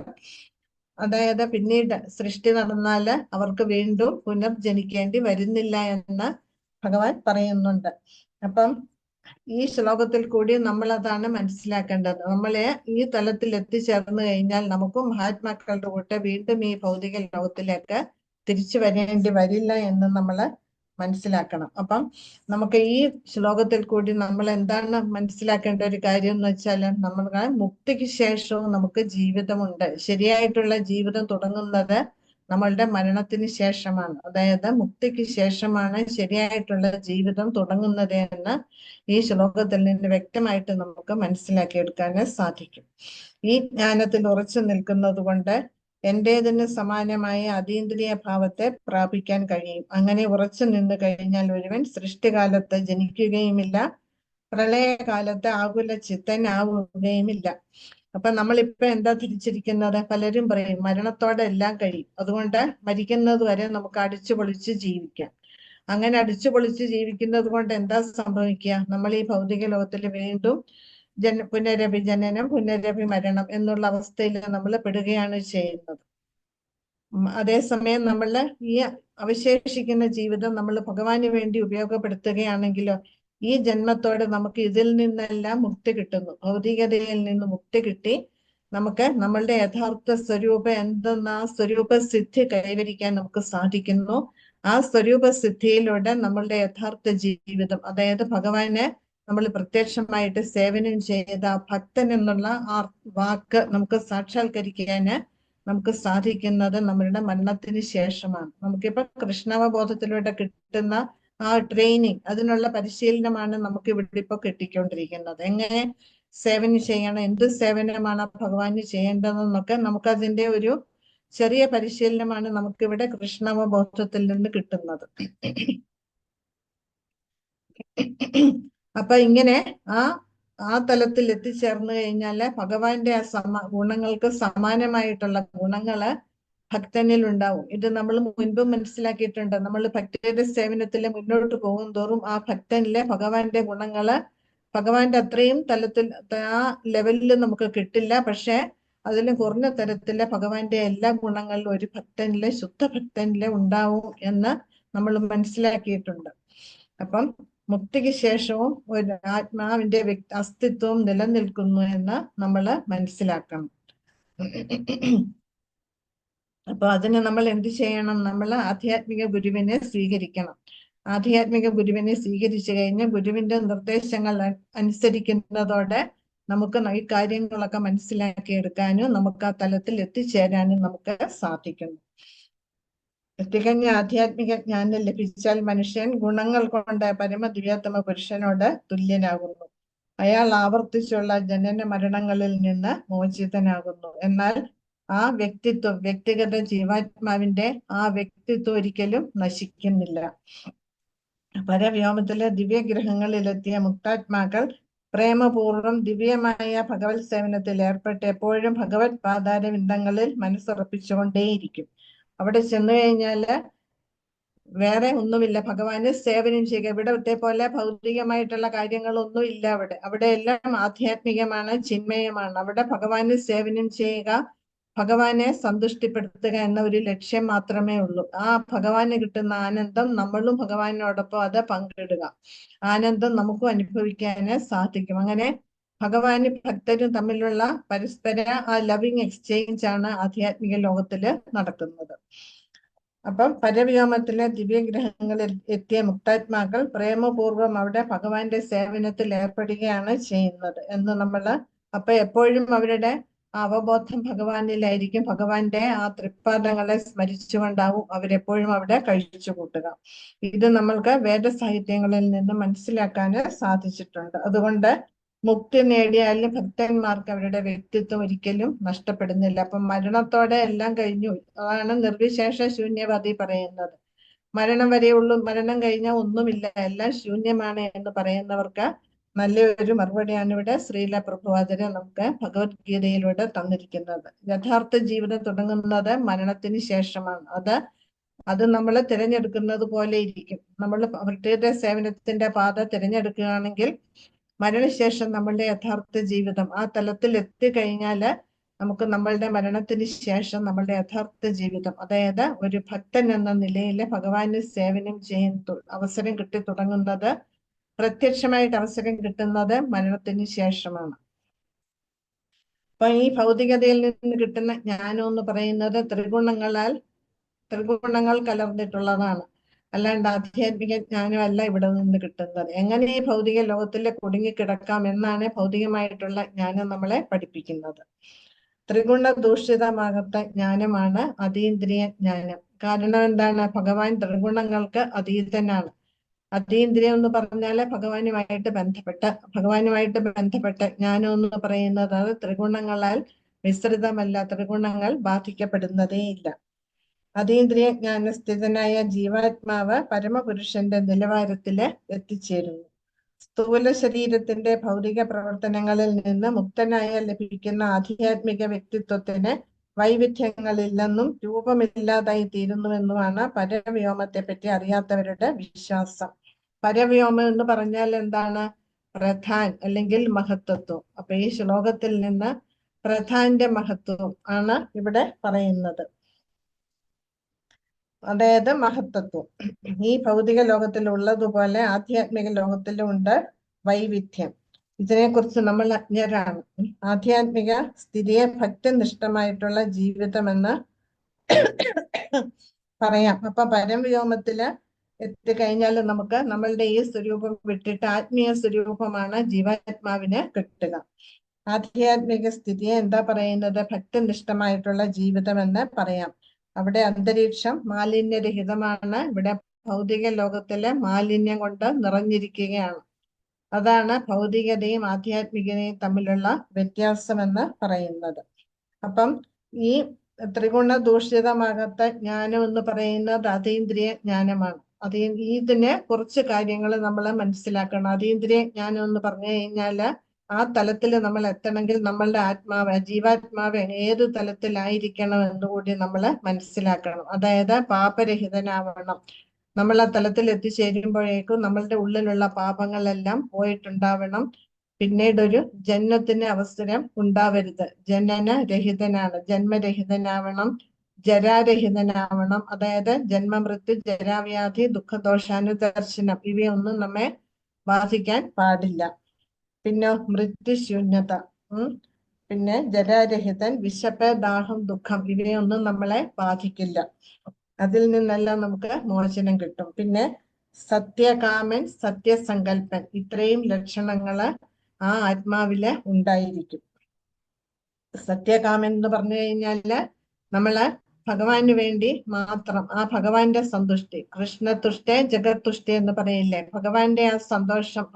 അതായത് പിന്നീട് സൃഷ്ടി നടന്നാല് അവർക്ക് വീണ്ടും പുനർജനിക്കേണ്ടി വരുന്നില്ല എന്ന് ഭഗവാൻ പറയുന്നുണ്ട്. അപ്പം ഈ ശ്ലോകത്തിൽ കൂടി നമ്മൾ അതാണ് മനസ്സിലാക്കേണ്ടത്. നമ്മളെ ഈ തലത്തിൽ എത്തിച്ചേർന്ന് കഴിഞ്ഞാൽ നമുക്കും മഹാത്മാക്കളുടെ കൂട്ട് വീണ്ടും ഈ ഭൗതിക ലോകത്തിലേക്ക് തിരിച്ചു വരേണ്ടി വരില്ല എന്ന് നമ്മൾ മനസ്സിലാക്കണം. അപ്പം നമുക്ക് ഈ ശ്ലോകത്തിൽ കൂടി നമ്മൾ എന്താണ് മനസ്സിലാക്കേണ്ട ഒരു കാര്യം എന്ന് വെച്ചാൽ, നമ്മൾക്ക് മുക്തിക്ക് ശേഷവും നമുക്ക് ജീവിതമുണ്ട്. ശരിയായിട്ടുള്ള ജീവിതം തുടങ്ങുന്നത് നമ്മളുടെ മരണത്തിന് ശേഷമാണ്. അതായത് മുക്തിക്ക് ശേഷമാണ് ശരിയായിട്ടുള്ള ജീവിതം തുടങ്ങുന്നത് എന്ന് ഈ ശ്ലോകത്തിൽ നിന്ന് വ്യക്തമായിട്ട് നമുക്ക് മനസ്സിലാക്കിയെടുക്കാൻ സാധിക്കും. ഈ ജ്ഞാനത്തിൽ ഉറച്ചു നിൽക്കുന്നത് കൊണ്ട് എന്റേതിന് സമാനമായ അതീന്ദ്രിയ ഭാവത്തെ പ്രാപിക്കാൻ കഴിയും. അങ്ങനെ ഉറച്ചു നിന്ന് കഴിഞ്ഞാൽ ഒരുവൻ സൃഷ്ടികാലത്ത് ജനിക്കുകയുമില്ല, പ്രളയകാലത്ത് ആകുല ചിത്തനാവുകയുമില്ല. അപ്പൊ നമ്മളിപ്പോ എന്താ ധരിച്ചിരിക്കുന്നത്? പലരും പറയും മരണത്തോടെ എല്ലാം കഴിയും, അതുകൊണ്ട് മരിക്കുന്നത് വരെ നമുക്ക് അടിച്ചു പൊളിച്ച് ജീവിക്കാം. അങ്ങനെ അടിച്ചു പൊളിച്ച് ജീവിക്കുന്നത് കൊണ്ട് എന്താ സംഭവിക്കുക? നമ്മൾ ഈ ഭൗതിക ലോകത്തിൽ വീണ്ടും പുനരഭി ജനനം പുനരഭി മരണം എന്നുള്ള അവസ്ഥയിൽ നമ്മൾ പെടുകയാണ് ചെയ്യുന്നത്. അതേസമയം നമ്മള് ഈ അവശേഷിക്കുന്ന ജീവിതം നമ്മൾ ഭഗവാന് വേണ്ടി ഉപയോഗപ്പെടുത്തുകയാണെങ്കിലോ ഈ ജന്മത്തോടെ നമുക്ക് ഇതിൽ നിന്നെല്ലാം മുക്തി കിട്ടുന്നു. ഭൗതികതയിൽ നിന്ന് മുക്തി കിട്ടി നമുക്ക് നമ്മളുടെ യഥാർത്ഥ സ്വരൂപം എന്തെന്ന ആ സ്വരൂപ സിദ്ധി കൈവരിക്കാൻ നമുക്ക് സാധിക്കുന്നു. ആ സ്വരൂപ സിദ്ധിയിലൂടെ നമ്മളുടെ യഥാർത്ഥ ജീവിതം, അതായത് ഭഗവാനെ നമ്മൾ പ്രത്യക്ഷമായിട്ട് സേവനം ചെയ്ത ഭക്തൻ എന്നുള്ള ആ വാക്ക് നമുക്ക് സാക്ഷാത്കരിക്കാന് നമുക്ക് സാധിക്കുന്നത് നമ്മളുടെ മരണത്തിന് ശേഷമാണ്. നമുക്കിപ്പോ കൃഷ്ണാവബോധത്തിലൂടെ കിട്ടുന്ന ആ ട്രെയിനിങ്, അതിനുള്ള പരിശീലനമാണ് നമുക്ക് ഇവിടെ ഇപ്പൊ കിട്ടിക്കൊണ്ടിരിക്കുന്നത്. എങ്ങനെ സേവനം ചെയ്യണം, എന്ത് സേവനമാണ് ഭഗവാന് ചെയ്യേണ്ടതെന്നൊക്കെ നമുക്കതിന്റെ ഒരു ചെറിയ പരിശീലനമാണ് നമുക്കിവിടെ കൃഷ്ണാവബോധത്തിൽ നിന്ന് കിട്ടുന്നത്. അപ്പൊ ഇങ്ങനെ ആ ആ തലത്തിൽ എത്തിച്ചേർന്ന് കഴിഞ്ഞാല് ഭഗവാന്റെ ആ ഗുണങ്ങൾക്ക് സമാനമായിട്ടുള്ള ഗുണങ്ങള് ഭക്തനിൽ ഉണ്ടാവും. ഇത് നമ്മൾ മുൻപ് മനസ്സിലാക്കിയിട്ടുണ്ട്. നമ്മൾ ഭക്തിയുടെ സേവനത്തിൽ മുന്നോട്ട് പോകും തോറും ആ ഭക്തനിലെ ഭഗവാന്റെ ഗുണങ്ങള് ഭഗവാന്റെ അത്രയും തലത്തിൽ ആ ലെവലിൽ നമുക്ക് കിട്ടില്ല. പക്ഷെ അതിലും കുറഞ്ഞ തരത്തില് ഭഗവാന്റെ എല്ലാ ഗുണങ്ങളിലും ഒരു ഭക്തനിലെ ശുദ്ധ ഭക്തനിലെ ഉണ്ടാവും എന്ന് നമ്മൾ മനസ്സിലാക്കിയിട്ടുണ്ട്. അപ്പം മുക്തിക്ക് ശേഷവും ഒരു ആത്മാവിന്റെ അസ്തിത്വം നിലനിൽക്കുന്നു എന്ന് നമ്മൾ മനസ്സിലാക്കണം. അപ്പൊ അതിന് നമ്മൾ എന്ത് ചെയ്യണം? നമ്മൾ ആധ്യാത്മിക ഗുരുവിനെ സ്വീകരിക്കണം. ആധ്യാത്മിക ഗുരുവിനെ സ്വീകരിച്ചു കഴിഞ്ഞ് ഗുരുവിന്റെ നിർദ്ദേശങ്ങൾ അനുസരിക്കുന്നതോടെ നമുക്ക് ഈ കാര്യങ്ങളൊക്കെ മനസ്സിലാക്കിയെടുക്കാനും നമുക്ക് ആ തലത്തിൽ എത്തിച്ചേരാനും നമുക്ക് സാധിക്കുന്നു. തികഞ്ഞ ആധ്യാത്മിക ജ്ഞാനം ലഭിച്ചാൽ മനുഷ്യൻ ഗുണങ്ങൾ കൊണ്ട് പരമദിവ്യോത്തമ പുരുഷനോട് തുല്യനാകുന്നു. അയാൾ ആവർത്തിച്ചുള്ള ജനന മരണങ്ങളിൽ നിന്ന് മോചിതനാകുന്നു. എന്നാൽ ആ വ്യക്തിത്വം, വ്യക്തിഗത ജീവാത്മാവിന്റെ ആ വ്യക്തിത്വം ഒരിക്കലും നശിക്കുന്നില്ല. പരവ്യോമത്തിലെ ദിവ്യഗ്രഹങ്ങളിലെത്തിയ മുക്താത്മാക്കൾ പ്രേമപൂർവ്വം ദിവ്യമായ ഭഗവത് സേവനത്തിൽ ഏർപ്പെട്ട് എപ്പോഴും ഭഗവത് പാതാരവിന്ദങ്ങളിൽ മനസ്സുറപ്പിച്ചുകൊണ്ടേയിരിക്കും. അവിടെ ചെന്നു കഴിഞ്ഞാല് വേറെ ഒന്നുമില്ല, ഭഗവാന് സേവനം ചെയ്യുക. ഇവിടത്തെ പോലെ ഭൗതികമായിട്ടുള്ള കാര്യങ്ങളൊന്നും ഇല്ല. അവിടെ എല്ലാം ആധ്യാത്മികമാണ്, ചിന്മയമാണ്. അവിടെ ഭഗവാന് സേവനം ചെയ്യുക, ഭഗവാനെ സന്തുഷ്ടിപ്പെടുത്തുക എന്ന ഒരു ലക്ഷ്യം മാത്രമേ ഉള്ളൂ. ആ ഭഗവാന് കിട്ടുന്ന ആനന്ദം നമ്മളും ഭഗവാനോടൊപ്പം അത് പങ്കിടുക, ആനന്ദം നമുക്കും അനുഭവിക്കാന് സാധിക്കും. അങ്ങനെ ഭഗവാനും ഭക്തരും തമ്മിലുള്ള പരസ്പര ആ ലവിങ് എക്സ്ചേഞ്ച് ആണ് ആധ്യാത്മിക ലോകത്തില് നടക്കുന്നത്. അപ്പം പരവ്യോമത്തിലെ ദിവ്യഗ്രഹങ്ങളിൽ എത്തിയ മുക്താത്മാക്കൾ പ്രേമപൂർവ്വം അവിടെ ഭഗവാന്റെ സേവനത്തിൽ ഏർപ്പെടുകയാണ് ചെയ്യുന്നത് എന്ന് നമ്മള് അപ്പൊ എപ്പോഴും അവരുടെ അവബോധം ഭഗവാനിലായിരിക്കും. ഭഗവാന്റെ ആ തൃപ്പാദങ്ങളെ സ്മരിച്ചുകൊണ്ടാവും അവരെപ്പോഴും അവിടെ കഴിച്ചു കൂട്ടുക. ഇത് നമ്മൾക്ക് വേദസാഹിത്യങ്ങളിൽ നിന്ന് മനസ്സിലാക്കാന് സാധിച്ചിട്ടുണ്ട്. അതുകൊണ്ട് മുക്തി നേടിയാലും ഭക്തന്മാർക്ക് അവരുടെ വ്യക്തിത്വം ഒരിക്കലും നഷ്ടപ്പെടുന്നില്ല. അപ്പം മരണത്തോടെ എല്ലാം കഴിഞ്ഞു. അതാണ് നിർവിശേഷ ശൂന്യവാദി പറയുന്നത്. മരണം വരെയുള്ളൂ, മരണം കഴിഞ്ഞാൽ ഒന്നുമില്ല, എല്ലാം ശൂന്യമാണ് എന്ന് പറയുന്നവർക്ക് നല്ലൊരു മറുപടിയാണ് ഇവിടെ ശ്രീല പ്രഭുപാദര് നമുക്ക് ഭഗവത്ഗീതയിലൂടെ തന്നിരിക്കുന്നത്. യഥാർത്ഥ ജീവിതം തുടങ്ങുന്നത് മരണത്തിന് ശേഷമാണ്. അത് നമ്മൾ തിരഞ്ഞെടുക്കുന്നത് പോലെ ഇരിക്കും. നമ്മൾ ഭക്തിയുടെ സേവനത്തിന്റെ പാത തിരഞ്ഞെടുക്കുകയാണെങ്കിൽ മരണശേഷം നമ്മളുടെ യഥാർത്ഥ ജീവിതം ആ തലത്തിൽ എത്തിക്കഴിഞ്ഞാല് നമുക്ക് നമ്മളുടെ മരണത്തിന് ശേഷം നമ്മളുടെ യഥാർത്ഥ ജീവിതം, അതായത് ഒരു ഭക്തൻ എന്ന നിലയിൽ ഭഗവാന് സേവനം ചെയ്യുന്ന അവസരം കിട്ടി തുടങ്ങുന്നത്, പ്രത്യക്ഷമായിട്ട് അവസരം കിട്ടുന്നത് മരണത്തിന് ശേഷമാണ്. അപ്പൊ ഈ ഭൗതികതയിൽ നിന്ന് കിട്ടുന്ന ജ്ഞാനം എന്ന് പറയുന്നത് ത്രിഗുണങ്ങൾ കലർന്നിട്ടുള്ളതാണ്. അല്ലാണ്ട് ആധ്യാത്മിക ജ്ഞാനമല്ല ഇവിടെ നിന്ന് കിട്ടുന്നത്. എങ്ങനെ ഈ ഭൗതിക ലോകത്തിൽ കുടുങ്ങിക്കിടക്കാം എന്നാണ് ഭൗതികമായിട്ടുള്ള ജ്ഞാനം നമ്മളെ പഠിപ്പിക്കുന്നത്. ത്രിഗുണ ദൂഷിതമാകത്ത ജ്ഞാനമാണ് അതീന്ദ്രിയ ജ്ഞാനം. കാരണം എന്താണ്? ഭഗവാൻ ത്രിഗുണങ്ങൾക്ക് അതീതനാണ്. അതീന്ദ്രിയം എന്ന് പറഞ്ഞാല് ഭഗവാനുമായിട്ട് ബന്ധപ്പെട്ട ജ്ഞാനം എന്ന് പറയുന്നത് അത് ത്രിഗുണങ്ങളാൽ മിശ്രിതമല്ല, ത്രിഗുണങ്ങൾ ബാധിക്കപ്പെടുന്നതേ ഇല്ല. അതീന്ദ്രിയ ജ്ഞാനസ്ഥിതനായ ജീവാത്മാവ് പരമപുരുഷന്റെ നിലവാരത്തില് എത്തിച്ചേരുന്നു. സ്ഥൂല ശരീരത്തിന്റെ ഭൗതിക പ്രവർത്തനങ്ങളിൽ നിന്ന് മുക്തനായ ലഭിക്കുന്ന ആധ്യാത്മിക വ്യക്തിത്വത്തിന് വൈവിധ്യങ്ങളില്ലെന്നും രൂപമില്ലാതായി തീരുന്നുവെന്നുമാണ് പരവ്യോമത്തെ പറ്റി അറിയാത്തവരുടെ വിശ്വാസം. പരവ്യോമം എന്ന് പറഞ്ഞാൽ എന്താണ്? പ്രധാൻ അല്ലെങ്കിൽ മഹത്വത്വം. അപ്പൊ ഈ ശ്ലോകത്തിൽ നിന്ന് പ്രധാന്റെ മഹത്വം ആണ് ഇവിടെ പറയുന്നത്, അതായത് മഹത്വത്വം. ഈ ഭൗതിക ലോകത്തിലുള്ളതുപോലെ ആധ്യാത്മിക ലോകത്തിലും ഉണ്ട് വൈവിധ്യം. ഇതിനെക്കുറിച്ച് നമ്മൾ അജ്ഞരാണ്. ആധ്യാത്മിക സ്ഥിതിയെ ഭക്തനിഷ്ഠമായിട്ടുള്ള ജീവിതമെന്ന് പറയാം. അപ്പൊ പരംവ്യോമത്തില് എത്തിക്കഴിഞ്ഞാൽ നമുക്ക് നമ്മളുടെ ഈ സ്വരൂപം വിട്ടിട്ട് ആത്മീയ സ്വരൂപമാണ് ജീവാത്മാവിന് കിട്ടുക. ആധ്യാത്മിക സ്ഥിതിയെ എന്താ പറയുന്നത്? ഭക്തനിഷ്ഠമായിട്ടുള്ള ജീവിതമെന്ന് പറയാം. അവിടെ അന്തരീക്ഷം മാലിന്യരഹിതമാണ്. ഇവിടെ ഭൗതിക ലോകത്തിലെ മാലിന്യം കൊണ്ട് നിറഞ്ഞിരിക്കുകയാണ്. അതാണ് ഭൗതികതയും ആധ്യാത്മികതയും തമ്മിലുള്ള വ്യത്യാസമെന്ന് പറയുന്നത്. അപ്പം ഈ ത്രിഗുണ ദൂഷിതമാകാത്ത ജ്ഞാനം എന്ന് പറയുന്നത് അതീന്ദ്രിയ ജ്ഞാനമാണ്. ഇതിന് കുറച്ച് കാര്യങ്ങൾ നമ്മൾ മനസ്സിലാക്കണം. അതീന്ദ്രിയ ജ്ഞാനം എന്ന് പറഞ്ഞു കഴിഞ്ഞാല് ആ തലത്തിൽ നമ്മൾ എത്തണമെങ്കിൽ നമ്മളുടെ ജീവാത്മാവ് ഏത് തലത്തിലായിരിക്കണം എന്നുകൂടി നമ്മൾ മനസ്സിലാക്കണം. അതായത് പാപരഹിതനാവണം. നമ്മൾ ആ തലത്തിൽ എത്തിച്ചേരുമ്പോഴേക്കും നമ്മളുടെ ഉള്ളിലുള്ള പാപങ്ങളെല്ലാം പോയിട്ടുണ്ടാവണം. പിന്നീട് ഒരു ജന്മത്തിന് അവസരം ഉണ്ടാവരുത്. ജനനരഹിതനാണ്, ജന്മരഹിതനാവണം, ജരാരഹിതനാവണം. അതായത് ജന്മമൃത്യു, ജരാവ്യാധി, ദുഃഖദോഷാനുദർശനം ഇവയൊന്നും നമ്മെ ബാധിക്കാൻ പാടില്ല. പിന്നെ മൃത്യുശൂന്യത, പിന്നെ ജരാരഹിതൻ, വിശപ്പ്, ദാഹം, ദുഃഖം ഇവയൊന്നും നമ്മളെ ബാധിക്കില്ല. അതിൽ നിന്നെല്ലാം നമുക്ക് മോചനം കിട്ടും. പിന്നെ സത്യകാമൻ, സത്യസങ്കല്പൻ, ഇത്രയും ലക്ഷണങ്ങള് ആ ആത്മാവില് ഉണ്ടായിരിക്കും. സത്യകാമൻ എന്ന് പറഞ്ഞു കഴിഞ്ഞാല് നമ്മള് ഭഗവാന് വേണ്ടി മാത്രം, ആ ഭഗവാന്റെ സന്തുഷ്ടി, കൃഷ്ണതുഷ്ടേ ജഗത്തുഷ്ടേ എന്ന് പറയില്ലേ, ഭഗവാന്റെ ആ സന്തോഷം,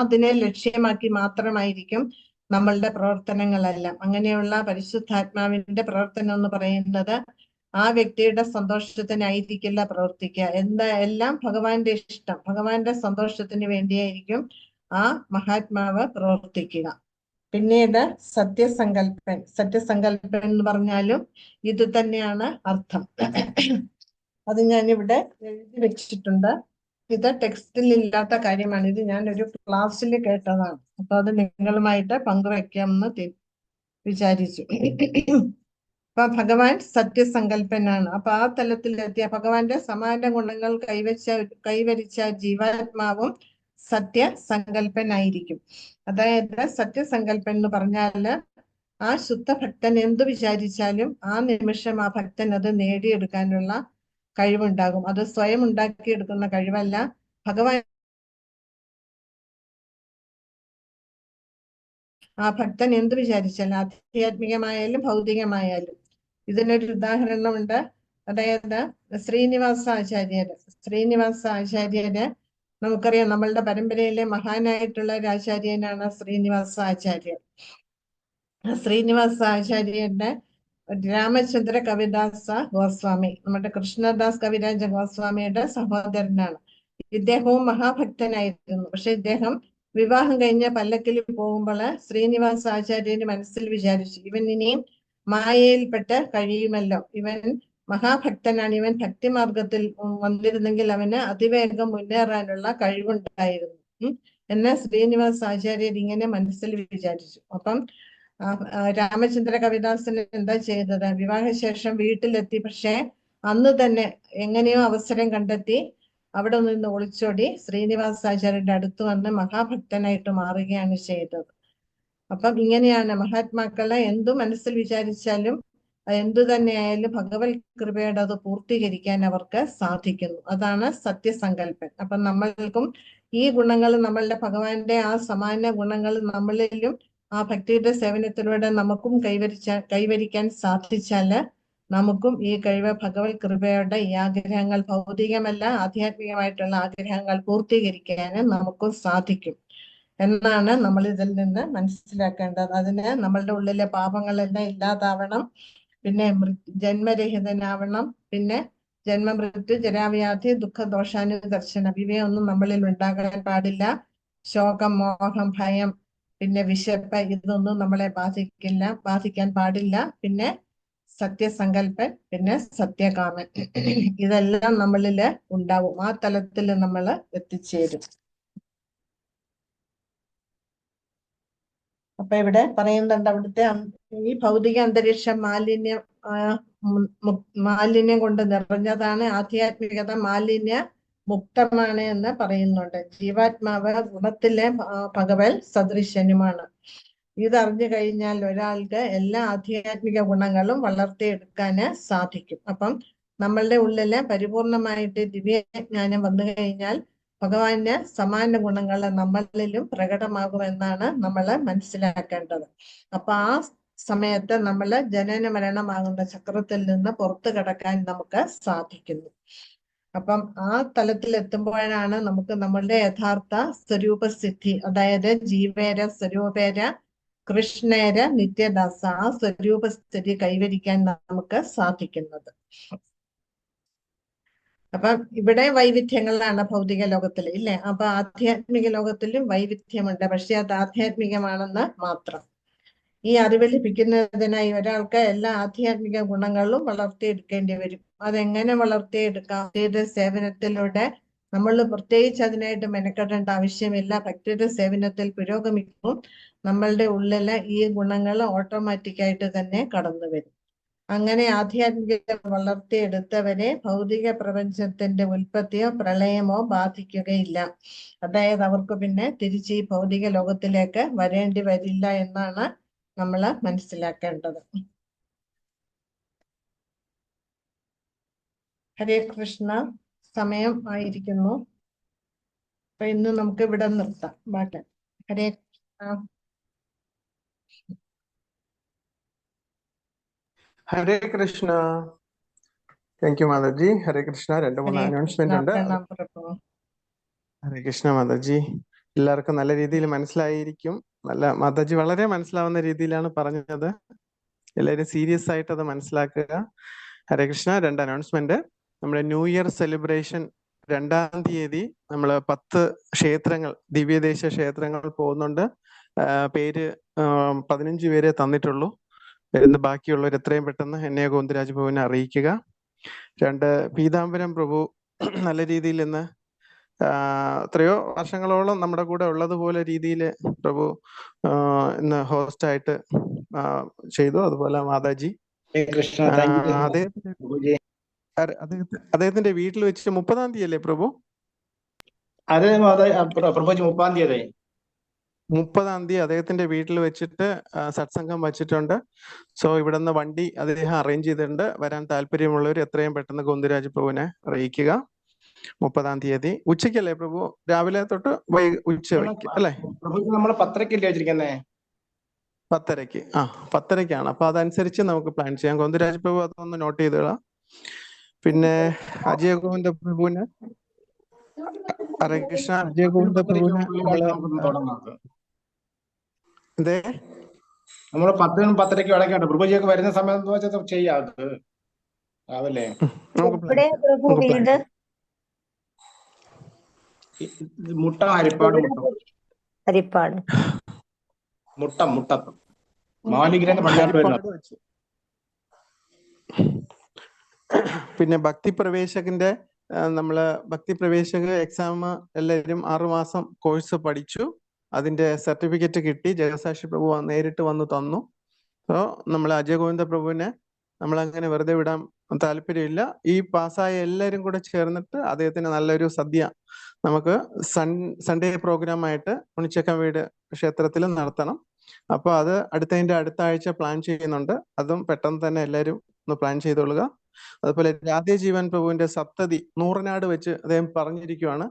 അതിനെ ലക്ഷ്യമാക്കി മാത്രമായിരിക്കും നമ്മളുടെ പ്രവർത്തനങ്ങളെല്ലാം. അങ്ങനെയുള്ള പരിശുദ്ധാത്മാവിന്റെ പ്രവർത്തനം എന്ന് പറയുന്നത് ആ വ്യക്തിയുടെ സന്തോഷത്തിനായിരിക്കില്ല പ്രവർത്തിക്കുക. എല്ലാം ഭഗവാന്റെ ഇഷ്ടം, ഭഗവാന്റെ സന്തോഷത്തിന് വേണ്ടിയായിരിക്കും ആ മഹാത്മാവ് പ്രവർത്തിക്കുക. പിന്നീട് സത്യസങ്കല്പൻ, സത്യസങ്കല്പൻ എന്ന് പറഞ്ഞാലും ഇത് തന്നെയാണ് അർത്ഥം. അത് ഞാനിവിടെ എഴുതി വെച്ചിട്ടുണ്ട്. ഇത് ടെക്സ്റ്റിൽ ഇല്ലാത്ത കാര്യമാണ്. ഇത് ഞാൻ ഒരു ക്ലാസ്സിൽ കേട്ടതാണ്. അപ്പൊ അത് നിങ്ങളുമായിട്ട് പങ്കുവെക്കാമെന്ന് വിചാരിച്ചു. അപ്പൊ ഭഗവാൻ സത്യസങ്കല്പനാണ്. അപ്പൊ ആ തലത്തിലെത്തിയ ഭഗവാന്റെ സമാന ഗുണങ്ങൾ കൈവരിച്ച ജീവാത്മാവും സത്യസങ്കല്പനായിരിക്കും. അതായത് സത്യസങ്കല്പൻ എന്ന് പറഞ്ഞാല് ആ ശുദ്ധഭക്തൻ എന്തു വിചാരിച്ചാലും ആ നിമിഷം ആ ഭക്തൻ അത് നേടിയെടുക്കാനുള്ള കഴിവുണ്ടാകും. അത് സ്വയം ഉണ്ടാക്കിയെടുക്കുന്ന കഴിവല്ല. ഭഗവാൻ ആ ഭക്തൻ എന്ത് വിചാരിച്ചാലും, ആധ്യാത്മികമായാലും ഭൗതികമായാലും. ഇതിനൊരു ഉദാഹരണമുണ്ട്. അതായത് ശ്രീനിവാസ ആചാര്യര് നമുക്കറിയാം, നമ്മളുടെ പരമ്പരയിലെ മഹാനായിട്ടുള്ള ഒരു ആചാര്യനാണ് ശ്രീനിവാസ ആചാര്യർ. ശ്രീനിവാസ ആചാര്യന്റെ രാമചന്ദ്ര കവിദാസ ഗോസ്വാമി, നമ്മുടെ കൃഷ്ണദാസ് കവിരാജ ഗോസ്വാമിയുടെ സഹോദരനാണ്. ഇദ്ദേഹവും മഹാഭക്തനായിരുന്നു. പക്ഷെ ഇദ്ദേഹം വിവാഹം കഴിഞ്ഞ പല്ലക്കിൽ പോകുമ്പോൾ ശ്രീനിവാസ ആചാര്യന് മനസ്സിൽ വിചാരിച്ചു, ഇവൻ ഇനിയും മായയിൽപ്പെട്ട് കഴിയുമല്ലോ, ഇവൻ മഹാഭക്തനാണ്, ഇവൻ ഭക്തിമാർഗത്തിൽ വന്നിരുന്നെങ്കിൽ അവന് അതിവേഗം മുന്നേറാനുള്ള കഴിവുണ്ടായിരുന്നു എന്ന് ശ്രീനിവാസ ആചാര്യർ ഇങ്ങനെ മനസ്സിൽ വിചാരിച്ചു. അപ്പം രാമചന്ദ്ര കവിദാസന് എന്താ ചെയ്തത്? വിവാഹശേഷം വീട്ടിലെത്തി. പക്ഷെ അന്ന് തന്നെ എങ്ങനെയോ അവസരം കണ്ടെത്തി അവിടെ നിന്ന് ഒളിച്ചോടി ശ്രീനിവാസാചാര്യന്റെ അടുത്ത് വന്ന് മഹാഭക്തനായിട്ട് മാറുകയാണ് ചെയ്തത്. അപ്പം ഇങ്ങനെയാണ് മഹാത്മാക്കളെ എന്തു മനസ്സിൽ വിചാരിച്ചാലും എന്തു തന്നെയായാലും ഭഗവത് കൃപയുടെ അത് പൂർത്തീകരിക്കാൻ അവർക്ക് സാധിക്കുന്നു. അതാണ് സത്യസങ്കല്പൻ. അപ്പൊ നമ്മൾക്കും ഈ ഗുണങ്ങൾ, നമ്മളുടെ ഭഗവാന്റെ ആ സമാന ഗുണങ്ങൾ നമ്മളിലും ആ ഭക്തിയുടെ സേവനത്തിലൂടെ നമുക്കും കൈവരിക്കാൻ സാധിച്ചാല് നമുക്കും ഈ കഴിവ് ഭഗവത് കൃപയുടെ ഈ ആഗ്രഹങ്ങൾ, ഭൗതികമല്ല ആധ്യാത്മികമായിട്ടുള്ള ആഗ്രഹങ്ങൾ പൂർത്തീകരിക്കാനും നമുക്കും സാധിക്കും എന്നാണ് നമ്മൾ ഇതിൽ നിന്ന് മനസ്സിലാക്കേണ്ടത്. അതിന് നമ്മളുടെ ഉള്ളിലെ പാപങ്ങളെല്ലാം ഇല്ലാതാവണം, പിന്നെ ജന്മരഹിതനാവണം, പിന്നെ ജന്മമൃത്യു, ജരാവ്യാധി, ദുഃഖദോഷാനുദർശനം ഇവയൊന്നും നമ്മളിൽ ഉണ്ടാകാൻ പാടില്ല. ശോകം, മോഹം, ഭയം, പിന്നെ വിശപ്പ് ഇതൊന്നും നമ്മളെ ബാധിക്കാൻ പാടില്ല. പിന്നെ സത്യസങ്കല്പൻ, പിന്നെ സത്യകാമൻ ഇതെല്ലാം നമ്മളില് ഉണ്ടാവും. ആ തലത്തിൽ നമ്മൾ എത്തിച്ചേരും. അപ്പൊ ഇവിടെ പറയുന്നുണ്ട്, അവിടുത്തെ ഈ ഭൗതിക അന്തരീക്ഷം മാലിന്യം കൊണ്ട് നിറഞ്ഞതാണ്, ആധ്യാത്മികത മാലിന്യ മുക്തമാണ് എന്ന് പറയുന്നുണ്ട്. ജീവാത്മാവ് ഗുണത്തിലെ ഭഗവത് സദൃശനുമാണ്. ഇതറിഞ്ഞു കഴിഞ്ഞാൽ ഒരാൾക്ക് എല്ലാ ആധ്യാത്മിക ഗുണങ്ങളും വളർത്തിയെടുക്കാന് സാധിക്കും. അപ്പം നമ്മളുടെ ഉള്ളില് പരിപൂർണമായിട്ട് ദിവ്യജ്ഞാനം വന്നു കഴിഞ്ഞാൽ ഭഗവാന്റെ സമാന ഗുണങ്ങൾ നമ്മളിലും പ്രകടമാകുമെന്നാണ് നമ്മൾ മനസ്സിലാക്കേണ്ടത്. അപ്പൊ ആ സമയത്ത് നമ്മൾ ജനന മരണമാകുന്ന ചക്രത്തിൽ നിന്ന് പുറത്തു കടക്കാൻ നമുക്ക് സാധിക്കുന്നു. അപ്പം ആ തലത്തിൽ എത്തുമ്പോഴാണ് നമുക്ക് നമ്മളുടെ യഥാർത്ഥ സ്വരൂപസിദ്ധി, അതായത് ജീവേര സ്വരൂപേര കൃഷ്ണേര നിത്യദാസ, ആ സ്വരൂപസ്ഥിതി കൈവരിക്കാൻ നമുക്ക് സാധിക്കുന്നത്. അപ്പം ഇവിടെ വൈവിധ്യങ്ങളാണ് ഭൗതിക ലോകത്തിൽ ഇല്ലേ? അപ്പൊ ആധ്യാത്മിക ലോകത്തിലും വൈവിധ്യമുണ്ട്, പക്ഷെ അത് ആധ്യാത്മികമാണെന്ന് മാത്രം. ഈ അറിവ് ലഭിക്കുന്നതിനായി ഒരാൾക്ക് എല്ലാ ആധ്യാത്മിക ഗുണങ്ങളും വളർത്തിയെടുക്കേണ്ടി വരും. അതെങ്ങനെ വളർത്തിയെടുക്കാം? ഭക്തിയുടെ സേവനത്തിലൂടെ നമ്മൾ പ്രത്യേകിച്ച് അതിനായിട്ട് മെനക്കെടേണ്ട ആവശ്യമില്ല. ഭക്തിയുടെ സേവനത്തിൽ പുരോഗമിക്കും നമ്മളുടെ ഉള്ളിലെ ഈ ഗുണങ്ങൾ ഓട്ടോമാറ്റിക്കായിട്ട് തന്നെ കടന്നു വരും. അങ്ങനെ ആധ്യാത്മിക വളർത്തിയെടുത്തവരെ ഭൗതിക പ്രപഞ്ചത്തിന്റെ ഉൽപ്പത്തിയോ പ്രളയമോ ബാധിക്കുകയില്ല. അതായത് അവർക്ക് പിന്നെ തിരിച്ച് ഈ ഭൗതിക ലോകത്തിലേക്ക് വരേണ്ടി വരില്ല എന്നാണ് നമ്മൾ മനസ്സിലാക്കേണ്ടത്. ഹരേ കൃഷ്ണ. സമയം ആയിരിക്കുന്നു. അപ്പൊ ഇന്ന് നമുക്ക് ഇവിടെ നിർത്താം ബാക്കി. Hare Krishna. Hare Krishna. Thank you Mataji. Hare Krishna. 2-3 Hare announcement Krishna. ഉണ്ട്. പ്രണാം പ്രഭു. ഹരേ കൃഷ്ണ മാതാജി. എല്ലാവർക്കും നല്ല രീതിയിൽ മനസ്സിലായിരിക്കും. മാതാജി വളരെ മനസ്സിലാവുന്ന രീതിയിലാണ് പറഞ്ഞത്. എല്ലാവരും സീരിയസ് ആയിട്ട് അത് മനസ്സിലാക്കുക. ഹരേ കൃഷ്ണ. 2 അനൗൺസ്മെന്റ്. നമ്മുടെ ന്യൂ ഇയർ സെലിബ്രേഷൻ 2-ാം തീയതി നമ്മൾ 10 ക്ഷേത്രങ്ങൾ, ദിവ്യദേശ ക്ഷേത്രങ്ങൾ പോകുന്നുണ്ട്. പേര് 15 പേരെ തന്നിട്ടുള്ളൂ. ബാക്കിയുള്ളവർ എത്രയും പെട്ടെന്ന് എന്നെ ഗോവിന്ദരാജ് ഭവനെ അറിയിക്കുക. 2 പീതാംബരം പ്രഭു നല്ല രീതിയിൽ ഇന്ന് എത്രയോ വർഷങ്ങളോളം നമ്മുടെ കൂടെ ഉള്ളതുപോലെ രീതിയിൽ പ്രഭു ഇന്ന് ഹോസ്റ്റായിട്ട് ചെയ്തു. അതുപോലെ മാതാജി അദ്ദേഹത്തിന്റെ വീട്ടിൽ വെച്ച് 30-ാം തീയതി അല്ലേ പ്രഭു? അതെ പ്രഭുജി, 30-ാം തീയതി 30-ാം തീയതി അദ്ദേഹത്തിന്റെ വീട്ടിൽ വെച്ചിട്ട് സത്സംഗം വച്ചിട്ടുണ്ട്. സോ ഇവിടെ നിന്ന് വണ്ടി അദ്ദേഹം അറേഞ്ച് ചെയ്തിട്ടുണ്ട്. വരാൻ താല്പര്യമുള്ളവർ എത്രയും പെട്ടെന്ന് ഗോവിന്ദരാജ് പ്രഭുവിനെ അറിയിക്കുക. 30-ാം തീയതി ഉച്ചയ്ക്കല്ലേ പ്രഭു? രാവിലെ തൊട്ട് ഉച്ചയ്ക്ക് അല്ലേ? നമ്മൾ 10:30 വെച്ചിരിക്കുന്നേ. 10:30. 10:30 അപ്പൊ അതനുസരിച്ച് നമുക്ക് പ്ലാൻ ചെയ്യാം. ഗോവിന്ദരാജ് പ്രഭു അതൊന്ന് നോട്ട് ചെയ്തോളാം. പിന്നെ അജയ ഗോവിന്ദ പ്രഭുവിന് ഹരേ കൃഷ്ണ. അജയ ഗോവിന്ദ പ്രഭുവിന് നമ്മള് 10-10:30 ഇടയ്ക്കുണ്ട്. പ്രഭുജിയൊക്കെ വരുന്ന സമയത്ത് ചെയ്യാം. രാവിലെ മുട്ട ഹരിപ്പാട് മുട്ടം മാലിഗ്രഹം പള്ളിയാട്ട് വരുന്നത്. പിന്നെ ഭക്തി പ്രവേശകന്റെ നമ്മള് ഭക്തി പ്രവേശക എക്സാം എല്ലാവരും 6 മാസം കോഴ്സ് പഠിച്ചു. അതിന്റെ സർട്ടിഫിക്കറ്റ് കിട്ടി. ജഗസാക്ഷി പ്രഭു നേരിട്ട് വന്ന് തന്നു. സോ നമ്മൾ അജയ ഗോവിന്ദ പ്രഭുവിനെ നമ്മൾ അങ്ങനെ വെറുതെ വിടാൻ താല്പര്യമില്ല. ഈ പാസ്സായ എല്ലാവരും കൂടെ ചേർന്നിട്ട് അദ്ദേഹത്തിന് നല്ലൊരു സദ്യ നമുക്ക് സൺഡേ പ്രോഗ്രാം ആയിട്ട് ഉണിച്ചക്കം വീട് ക്ഷേത്രത്തിൽ നടത്തണം. അപ്പൊ അത് അടുത്ത ആഴ്ച പ്ലാൻ ചെയ്യുന്നുണ്ട്. അതും പെട്ടെന്ന് തന്നെ എല്ലാവരും ഒന്ന് പ്ലാൻ ചെയ്തോളുക. അതുപോലെ രാധേജീവൻ പ്രഭുവിന്റെ സപ്തതി നൂറനാട് വെച്ച് അദ്ദേഹം പറഞ്ഞിരിക്കുവാണ്.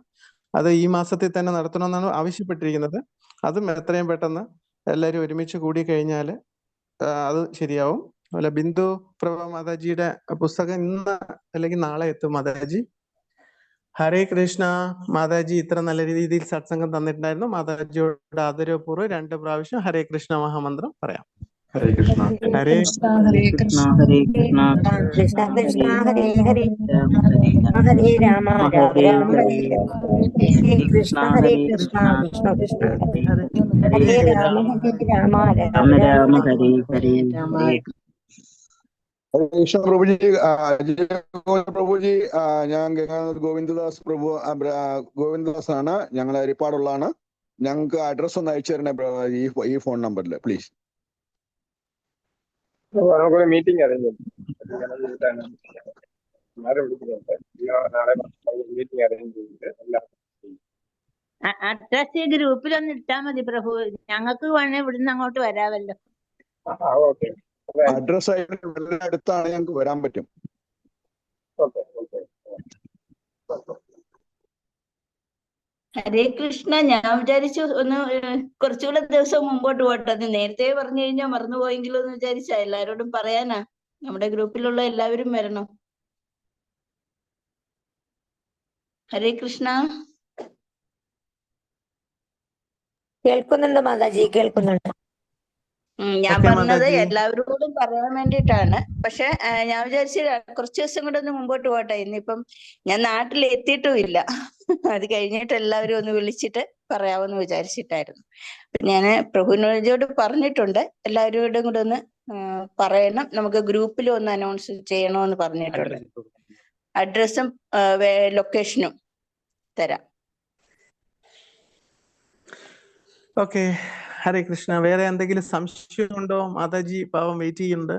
അത് ഈ മാസത്തിൽ തന്നെ നടത്തണമെന്നാണ് ആവശ്യപ്പെട്ടിരിക്കുന്നത്. അതും എത്രയും പെട്ടെന്ന് എല്ലാവരും ഒരുമിച്ച് കൂടി കഴിഞ്ഞാൽ അത് ശരിയാവും. അതുപോലെ ബിന്ദു പ്രഭ മാതാജിയുടെ പുസ്തകം ഇന്ന് അല്ലെങ്കിൽ നാളെ എത്തും മാതാജി. ഹരേ കൃഷ്ണ. മാതാജി ഇത്ര നല്ല രീതിയിൽ സത്സംഗം തന്നിട്ടുണ്ടായിരുന്നു. മാതാജിയോട് ആദരവപൂർവ്വം 2 പ്രാവശ്യം ഹരേ കൃഷ്ണ മഹാമന്ത്രം പറയാം. ഹരേ കൃഷ്ണ. ഹരേ ഹരേ കൃഷ്ണ. ഹരേ കൃഷ്ണ. കൃഷ്ണ കൃഷ്ണ ഹരേ ഹരേ രാമ ഹരേ രാമ രാമ ഹരേ രാമ ഹരേ ഹരേ കൃഷ്ണ ഹരേ കൃഷ്ണ കൃഷ്ണ കൃഷ്ണ ഹരേ രാമ ഹരേ രാമ രാമ രാമ ഹരേ ഹരേ ഹരേ കൃഷ്ണ പ്രഭുജി. പ്രഭുജി, ഞാൻ ഗംഗാനന്ദ ഗോവിന്ദദാസ് പ്രഭു ഗോവിന്ദദാസ് ആണ്. ഞങ്ങൾ ഹരിപ്പാടുള്ളതാണ്. ഞങ്ങൾക്ക് അഡ്രസ് ഒന്ന് അയച്ചു തരണേ ഈ ഫോൺ നമ്പറിൽ പ്ലീസ്. നമുക്കൊരു മീറ്റിംഗ് അറേഞ്ച് മീറ്റിംഗ് അറേഞ്ച് ചെയ്തിട്ട് അഡ്രസ് ഗ്രൂപ്പിലൊന്ന് ഇട്ടാ മതി പ്രഭു. ഞങ്ങൾക്ക് വേണേ ഇവിടുന്ന് അങ്ങോട്ട് വരാമല്ലോ. ഓക്കെ. അഡ്രസ് അടുത്താണ്, ഞങ്ങൾക്ക് വരാൻ പറ്റും. ഹരേ കൃഷ്ണ. ഞാൻ വിചാരിച്ചു ഒന്ന് കുറച്ചുകൂടെ ദിവസം മുമ്പോട്ട് പോട്ടെ. അത് നേരത്തെ പറഞ്ഞു കഴിഞ്ഞാൽ മറന്നുപോയെങ്കിലും എന്ന് വിചാരിച്ചാ. എല്ലാരോടും പറയാനാ. നമ്മുടെ ഗ്രൂപ്പിലുള്ള എല്ലാവരും വരണം. ഹരേ കൃഷ്ണ. കേൾക്കുന്നുണ്ട് മാതാജി, കേൾക്കുന്നുണ്ട്. ഞാൻ ഓക്കെ പറഞ്ഞത് മാതാജി. എല്ലാവരോടും പറയാൻ വേണ്ടിയിട്ടാണ്. പക്ഷെ ഞാൻ വിചാരിച്ചു കുറച്ച് ദിവസം കൂടെ ഒന്ന് മുമ്പോട്ട് പോട്ടെ. ഇന്നിപ്പം ഞാൻ നാട്ടിൽ എത്തിയിട്ടും ഇല്ല. അത് കഴിഞ്ഞിട്ട് എല്ലാവരും ഒന്ന് വിളിച്ചിട്ട് പറയാമെന്ന് വിചാരിച്ചിട്ടായിരുന്നു. ഞാൻ പ്രഭുനോജോട് പറഞ്ഞിട്ടുണ്ട്, എല്ലാവരോടും കൂടെ ഒന്ന് പറയണം, നമുക്ക് ഗ്രൂപ്പിൽ ഒന്ന് അനൗൺസ് ചെയ്യണമെന്ന് പറഞ്ഞിട്ടുണ്ട്. അഡ്രസ്സും ലൊക്കേഷനും തരാം. ഓക്കെ, ഹരേ കൃഷ്ണ. വേറെ എന്തെങ്കിലും സംശയം ഉണ്ടോ? മാതാജി പാവം വെയിറ്റ് ചെയ്യുന്നുണ്ട്.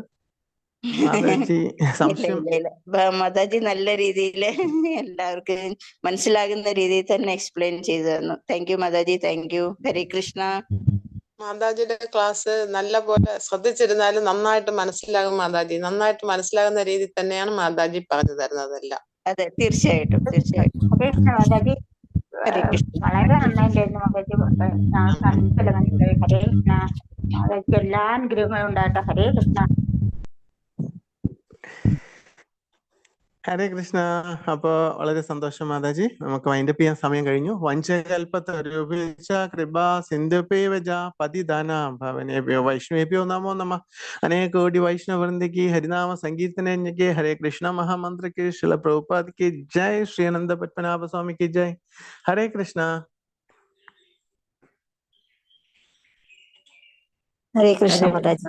മാതാജി സംശയം? ഇല്ല. മാതാജി നല്ല രീതിയിൽ എല്ലാവർക്കും മനസ്സിലാകുന്ന രീതിയിൽ തന്നെ എക്സ്പ്ലെയിൻ ചെയ്തു തന്നു. Thank you Mataji, thank you. Hare Krishna. മാതാജിയുടെ ക്ലാസ് നല്ല പോലെ ശ്രദ്ധിച്ചിരുന്നാലും നന്നായിട്ട് മനസ്സിലാകും മാതാജി. നന്നായിട്ട് മനസ്സിലാകുന്ന രീതിയിൽ തന്നെയാണ് മാതാജി പറഞ്ഞു തരുന്നതെല്ലാം. അതെ, തീർച്ചയായിട്ടും. മാതാജി ഹരേ കൃഷ്ണ. വളരെ നന്നായിട്ടായിരുന്നു മാതാജി. മനസ്സിലായി. ഹരേ കൃഷ്ണ. മാതാജിക്ക് എല്ലാ അനുഗ്രഹങ്ങളും ഉണ്ടാകട്ടെ. ഹരേ കൃഷ്ണ. ഹരേ കൃഷ്ണ. അപ്പോ വളരെ സന്തോഷം മാതാജി. നമുക്ക് വൈൻഡപ്പ് ചെയ്യാൻ സമയം കഴിഞ്ഞു. വഞ്ചകൽപതരുപേക്ഷ കൃപാ സിന്ധുപേവജ പതിദാനാം ഭവനേഭ്യോ വൈഷ്ണവേഭ്യോ നമോ നമഃ. അനേക കോടി വൈഷ്ണവൃന്ദയ്ക്ക് ഹരിനാമ സങ്കീർത്തനയ്ക്ക് ഹരേ കൃഷ്ണ മഹാമന്ത്രയ്ക്ക് ശില പ്രഭുപാദിക്ക് ജയ്. ശ്രീ അനന്ത പത്മനാഭ സ്വാമിക്ക് ജയ്. ഹരേ കൃഷ്ണ. ഹരേ കൃഷ്ണ മാതാജി.